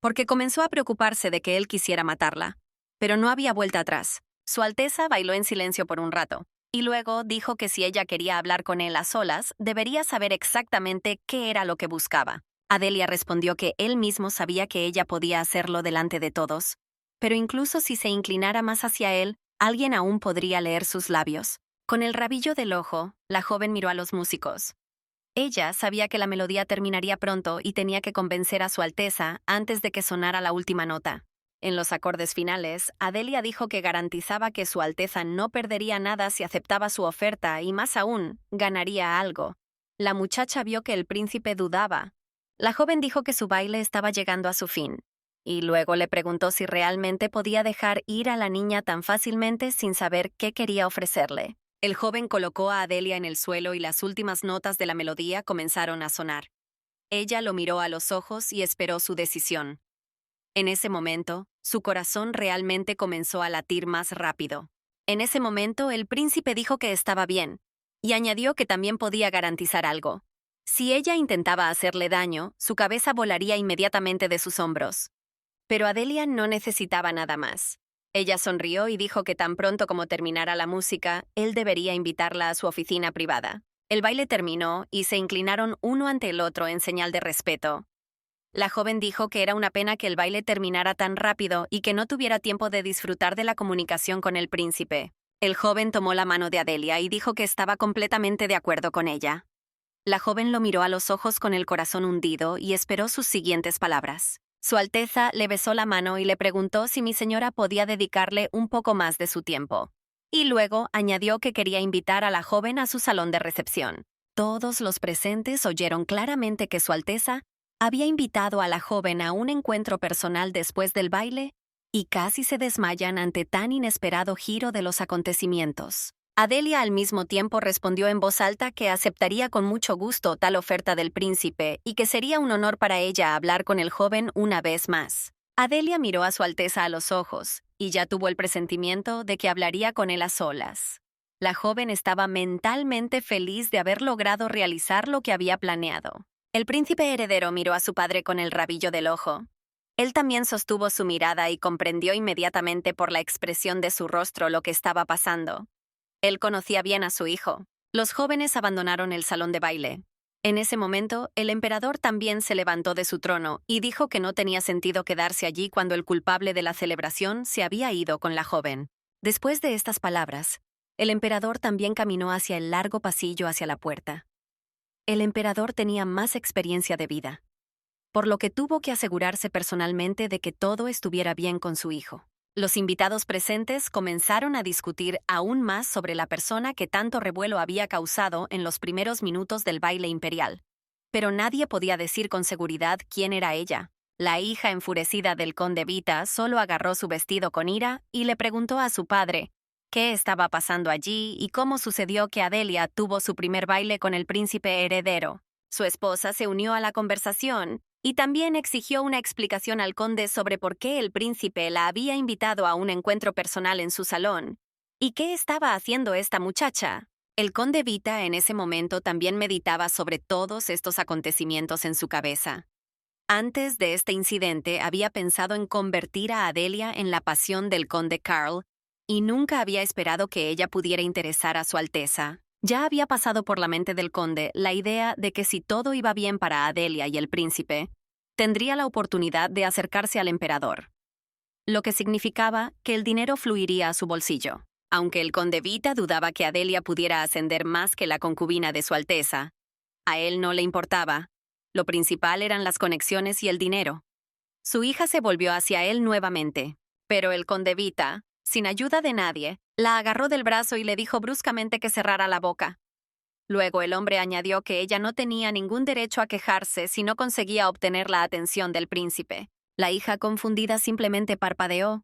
porque comenzó a preocuparse de que él quisiera matarla. Pero no había vuelta atrás. Su Alteza bailó en silencio por un rato, y luego dijo que si ella quería hablar con él a solas, debería saber exactamente qué era lo que buscaba. Adelia respondió que él mismo sabía que ella podía hacerlo delante de todos, pero incluso si se inclinara más hacia él, alguien aún podría leer sus labios. Con el rabillo del ojo, la joven miró a los músicos. Ella sabía que la melodía terminaría pronto y tenía que convencer a Su Alteza antes de que sonara la última nota. En los acordes finales, Adelia dijo que garantizaba que Su Alteza no perdería nada si aceptaba su oferta y, más aún, ganaría algo. La muchacha vio que el príncipe dudaba. La joven dijo que su baile estaba llegando a su fin, y luego le preguntó si realmente podía dejar ir a la niña tan fácilmente sin saber qué quería ofrecerle. El joven colocó a Adelia en el suelo y las últimas notas de la melodía comenzaron a sonar. Ella lo miró a los ojos y esperó su decisión. En ese momento, su corazón realmente comenzó a latir más rápido. En ese momento, el príncipe dijo que estaba bien, y añadió que también podía garantizar algo. Si ella intentaba hacerle daño, su cabeza volaría inmediatamente de sus hombros. Pero Adelia no necesitaba nada más. Ella sonrió y dijo que tan pronto como terminara la música, él debería invitarla a su oficina privada. El baile terminó y se inclinaron uno ante el otro en señal de respeto. La joven dijo que era una pena que el baile terminara tan rápido y que no tuviera tiempo de disfrutar de la comunicación con el príncipe. El joven tomó la mano de Adelia y dijo que estaba completamente de acuerdo con ella. La joven lo miró a los ojos con el corazón hundido y esperó sus siguientes palabras. Su Alteza le besó la mano y le preguntó si mi señora podía dedicarle un poco más de su tiempo. Y luego añadió que quería invitar a la joven a su salón de recepción. Todos los presentes oyeron claramente que Su Alteza había invitado a la joven a un encuentro personal después del baile y casi se desmayan ante tan inesperado giro de los acontecimientos. Adelia al mismo tiempo respondió en voz alta que aceptaría con mucho gusto tal oferta del príncipe y que sería un honor para ella hablar con el joven una vez más. Adelia miró a Su Alteza a los ojos y ya tuvo el presentimiento de que hablaría con él a solas. La joven estaba mentalmente feliz de haber logrado realizar lo que había planeado. El príncipe heredero miró a su padre con el rabillo del ojo. Él también sostuvo su mirada y comprendió inmediatamente por la expresión de su rostro lo que estaba pasando. Él conocía bien a su hijo. Los jóvenes abandonaron el salón de baile. En ese momento, el emperador también se levantó de su trono y dijo que no tenía sentido quedarse allí cuando el culpable de la celebración se había ido con la joven. Después de estas palabras, el emperador también caminó hacia el largo pasillo hacia la puerta. El emperador tenía más experiencia de vida, por lo que tuvo que asegurarse personalmente de que todo estuviera bien con su hijo. Los invitados presentes comenzaron a discutir aún más sobre la persona que tanto revuelo había causado en los primeros minutos del baile imperial. Pero nadie podía decir con seguridad quién era ella. La hija enfurecida del conde Vita solo agarró su vestido con ira y le preguntó a su padre qué estaba pasando allí y cómo sucedió que Adelia tuvo su primer baile con el príncipe heredero. Su esposa se unió a la conversación y también exigió una explicación al conde sobre por qué el príncipe la había invitado a un encuentro personal en su salón. ¿Y qué estaba haciendo esta muchacha? El conde Vita en ese momento también meditaba sobre todos estos acontecimientos en su cabeza. Antes de este incidente había pensado en convertir a Adelia en la pasión del conde Carl y nunca había esperado que ella pudiera interesar a Su Alteza. Ya había pasado por la mente del conde la idea de que si todo iba bien para Adelia y el príncipe, tendría la oportunidad de acercarse al emperador, lo que significaba que el dinero fluiría a su bolsillo. Aunque el conde Vita dudaba que Adelia pudiera ascender más que la concubina de Su Alteza, a él no le importaba. Lo principal eran las conexiones y el dinero. Su hija se volvió hacia él nuevamente, pero el conde Vita, sin ayuda de nadie, la agarró del brazo y le dijo bruscamente que cerrara la boca. Luego el hombre añadió que ella no tenía ningún derecho a quejarse si no conseguía obtener la atención del príncipe. La hija confundida simplemente parpadeó.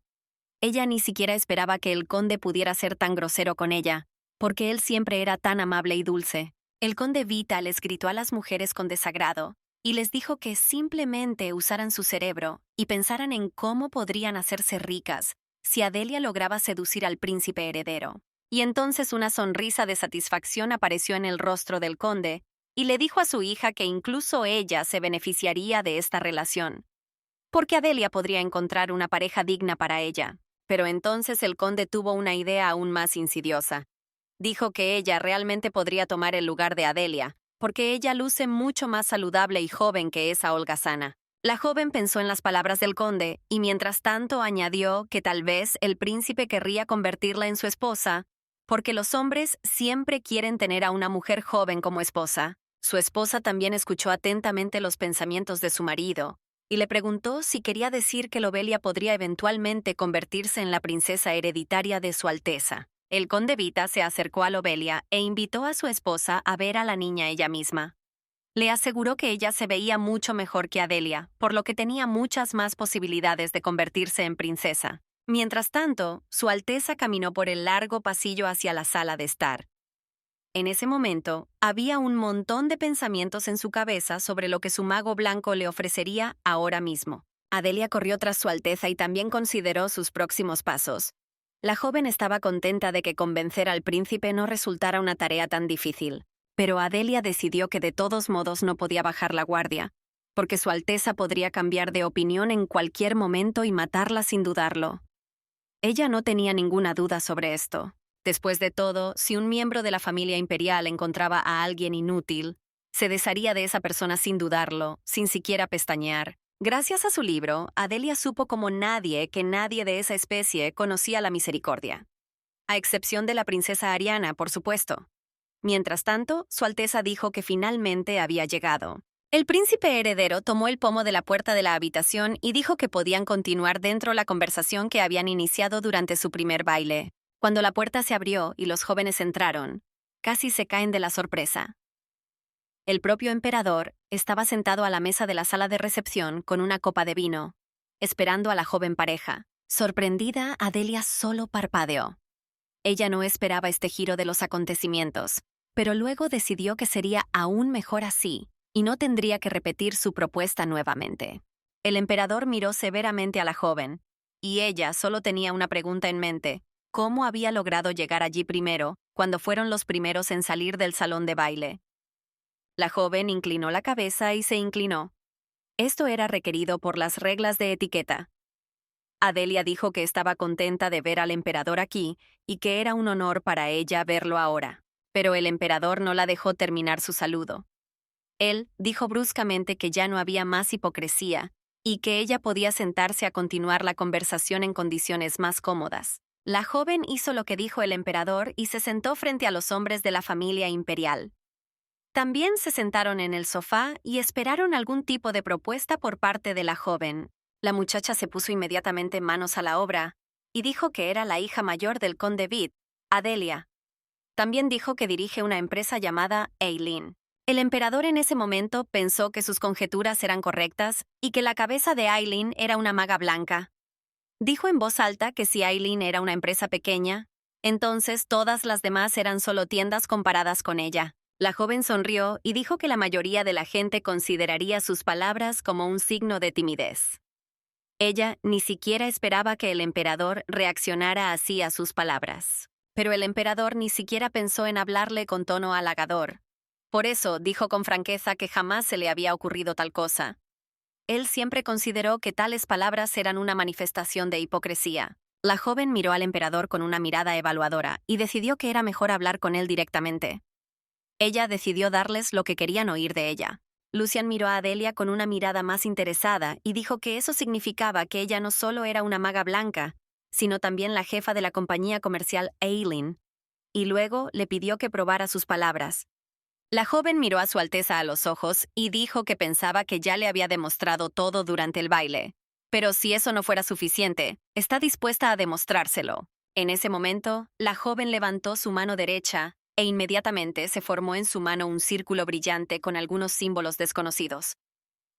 Ella ni siquiera esperaba que el conde pudiera ser tan grosero con ella, porque él siempre era tan amable y dulce. El conde Vita les gritó a las mujeres con desagrado y les dijo que simplemente usaran su cerebro y pensaran en cómo podrían hacerse ricas si Adelia lograba seducir al príncipe heredero. Y entonces una sonrisa de satisfacción apareció en el rostro del conde y le dijo a su hija que incluso ella se beneficiaría de esta relación, porque Adelia podría encontrar una pareja digna para ella. Pero entonces el conde tuvo una idea aún más insidiosa. Dijo que ella realmente podría tomar el lugar de Adelia, porque ella luce mucho más saludable y joven que esa holgazana. La joven pensó en las palabras del conde y mientras tanto añadió que tal vez el príncipe querría convertirla en su esposa, porque los hombres siempre quieren tener a una mujer joven como esposa. Su esposa también escuchó atentamente los pensamientos de su marido y le preguntó si quería decir que Lobelia podría eventualmente convertirse en la princesa hereditaria de Su Alteza. El conde Vita se acercó a Lobelia e invitó a su esposa a ver a la niña ella misma. Le aseguró que ella se veía mucho mejor que Adelia, por lo que tenía muchas más posibilidades de convertirse en princesa. Mientras tanto, Su Alteza caminó por el largo pasillo hacia la sala de estar. En ese momento, había un montón de pensamientos en su cabeza sobre lo que su mago blanco le ofrecería ahora mismo. Adelia corrió tras Su Alteza y también consideró sus próximos pasos. La joven estaba contenta de que convencer al príncipe no resultara una tarea tan difícil, pero Adelia decidió que de todos modos no podía bajar la guardia, porque Su Alteza podría cambiar de opinión en cualquier momento y matarla sin dudarlo. Ella no tenía ninguna duda sobre esto. Después de todo, si un miembro de la familia imperial encontraba a alguien inútil, se desharía de esa persona sin dudarlo, sin siquiera pestañear. Gracias a su libro, Adelia supo como nadie que nadie de esa especie conocía la misericordia. A excepción de la princesa Ariana, por supuesto. Mientras tanto, Su Alteza dijo que finalmente había llegado. El príncipe heredero tomó el pomo de la puerta de la habitación y dijo que podían continuar dentro la conversación que habían iniciado durante su primer baile. Cuando la puerta se abrió y los jóvenes entraron, casi se caen de la sorpresa. El propio emperador estaba sentado a la mesa de la sala de recepción con una copa de vino, esperando a la joven pareja. Sorprendida, Adelia solo parpadeó. Ella no esperaba este giro de los acontecimientos, pero luego decidió que sería aún mejor así y no tendría que repetir su propuesta nuevamente. El emperador miró severamente a la joven, y ella solo tenía una pregunta en mente: ¿cómo había logrado llegar allí primero, cuando fueron los primeros en salir del salón de baile? La joven inclinó la cabeza y se inclinó. Esto era requerido por las reglas de etiqueta. Adelia dijo que estaba contenta de ver al emperador aquí y que era un honor para ella verlo ahora. Pero el emperador no la dejó terminar su saludo. Él dijo bruscamente que ya no había más hipocresía y que ella podía sentarse a continuar la conversación en condiciones más cómodas. La joven hizo lo que dijo el emperador y se sentó frente a los hombres de la familia imperial. También se sentaron en el sofá y esperaron algún tipo de propuesta por parte de la joven. La muchacha se puso inmediatamente manos a la obra y dijo que era la hija mayor del conde Vid, Adelia. También dijo que dirige una empresa llamada Eileen. El emperador en ese momento pensó que sus conjeturas eran correctas y que la cabeza de Eileen era una maga blanca. Dijo en voz alta que si Eileen era una empresa pequeña, entonces todas las demás eran solo tiendas comparadas con ella. La joven sonrió y dijo que la mayoría de la gente consideraría sus palabras como un signo de timidez. Ella ni siquiera esperaba que el emperador reaccionara así a sus palabras. Pero el emperador ni siquiera pensó en hablarle con tono halagador. Por eso dijo con franqueza que jamás se le había ocurrido tal cosa. Él siempre consideró que tales palabras eran una manifestación de hipocresía. La joven miró al emperador con una mirada evaluadora y decidió que era mejor hablar con él directamente. Ella decidió darles lo que querían oír de ella. Lucian miró a Adelia con una mirada más interesada y dijo que eso significaba que ella no solo era una maga blanca, sino también la jefa de la compañía comercial Eileen, y luego le pidió que probara sus palabras. La joven miró a Su Alteza a los ojos y dijo que pensaba que ya le había demostrado todo durante el baile. Pero si eso no fuera suficiente, está dispuesta a demostrárselo. En ese momento, la joven levantó su mano derecha e inmediatamente se formó en su mano un círculo brillante con algunos símbolos desconocidos.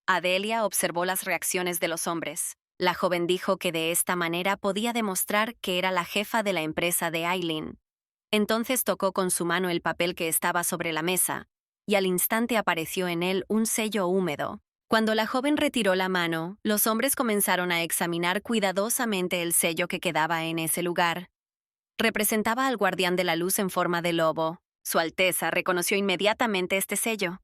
Adelia observó las reacciones de los hombres. La joven dijo que de esta manera podía demostrar que era la jefa de la empresa de Eileen. Entonces tocó con su mano el papel que estaba sobre la mesa, y al instante apareció en él un sello húmedo. Cuando la joven retiró la mano, los hombres comenzaron a examinar cuidadosamente el sello que quedaba en ese lugar. Representaba al guardián de la luz en forma de lobo. Su Alteza reconoció inmediatamente este sello.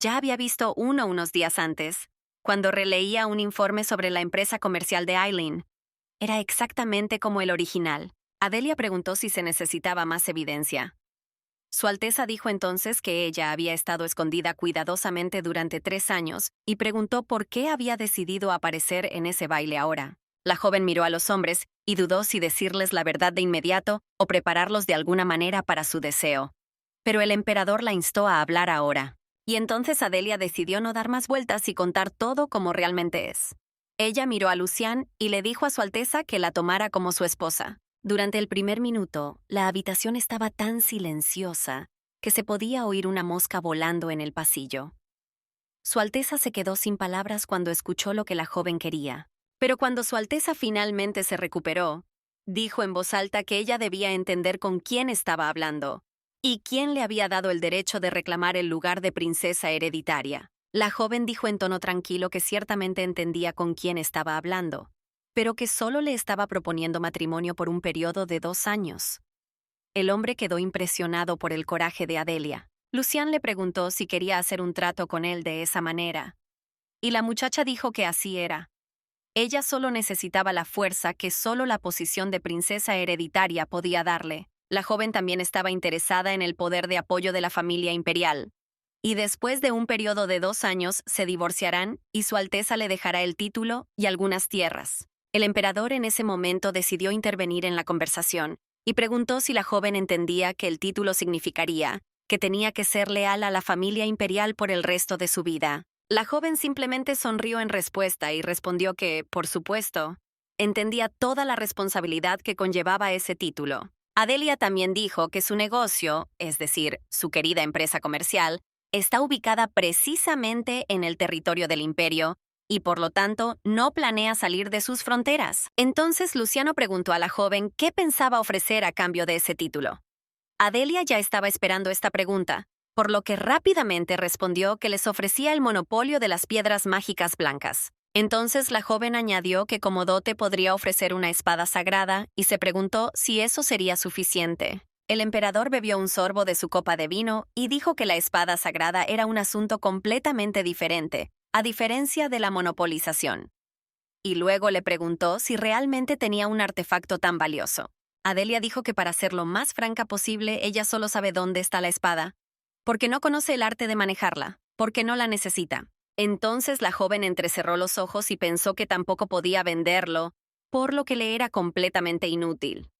Ya había visto uno unos días antes, cuando releía un informe sobre la empresa comercial de Eileen. Era exactamente como el original. Adelia preguntó si se necesitaba más evidencia. Su Alteza dijo entonces que ella había estado escondida cuidadosamente durante 3 años y preguntó por qué había decidido aparecer en ese baile ahora. La joven miró a los hombres y dudó si decirles la verdad de inmediato o prepararlos de alguna manera para su deseo. Pero el emperador la instó a hablar ahora. Y entonces Adelia decidió no dar más vueltas y contar todo como realmente es. Ella miró a Lucian y le dijo a Su Alteza que la tomara como su esposa. Durante el primer minuto, la habitación estaba tan silenciosa que se podía oír una mosca volando en el pasillo. Su Alteza se quedó sin palabras cuando escuchó lo que la joven quería. Pero cuando Su Alteza finalmente se recuperó, dijo en voz alta que ella debía entender con quién estaba hablando y quién le había dado el derecho de reclamar el lugar de princesa hereditaria. La joven dijo en tono tranquilo que ciertamente entendía con quién estaba hablando, pero que solo le estaba proponiendo matrimonio por un periodo de 2 años. El hombre quedó impresionado por el coraje de Adelia. Lucian le preguntó si quería hacer un trato con él de esa manera, y la muchacha dijo que así era. Ella solo necesitaba la fuerza que solo la posición de princesa hereditaria podía darle. La joven también estaba interesada en el poder de apoyo de la familia imperial. Y después de un periodo de 2 años se divorciarán y Su Alteza le dejará el título y algunas tierras. El emperador en ese momento decidió intervenir en la conversación y preguntó si la joven entendía que el título significaría que tenía que ser leal a la familia imperial por el resto de su vida. La joven simplemente sonrió en respuesta y respondió que, por supuesto, entendía toda la responsabilidad que conllevaba ese título. Adelia también dijo que su negocio, es decir, su querida empresa comercial, está ubicada precisamente en el territorio del imperio y por lo tanto no planea salir de sus fronteras. Entonces Luciano preguntó a la joven qué pensaba ofrecer a cambio de ese título. Adelia ya estaba esperando esta pregunta, por lo que rápidamente respondió que les ofrecía el monopolio de las piedras mágicas blancas. Entonces la joven añadió que como dote podría ofrecer una espada sagrada y se preguntó si eso sería suficiente. El emperador bebió un sorbo de su copa de vino y dijo que la espada sagrada era un asunto completamente diferente, a diferencia de la monopolización. Y luego le preguntó si realmente tenía un artefacto tan valioso. Adelia dijo que para ser lo más franca posible, ella solo sabe dónde está la espada, porque no conoce el arte de manejarla, porque no la necesita. Entonces la joven entrecerró los ojos y pensó que tampoco podía venderlo, por lo que le era completamente inútil.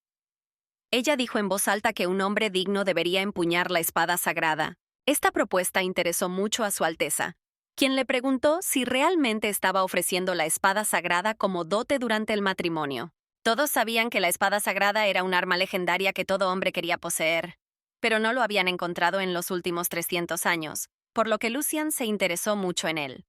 Ella dijo en voz alta que un hombre digno debería empuñar la espada sagrada. Esta propuesta interesó mucho a Su Alteza, quien le preguntó si realmente estaba ofreciendo la espada sagrada como dote durante el matrimonio. Todos sabían que la espada sagrada era un arma legendaria que todo hombre quería poseer, pero no lo habían encontrado en los últimos 300 años, por lo que Lucian se interesó mucho en él.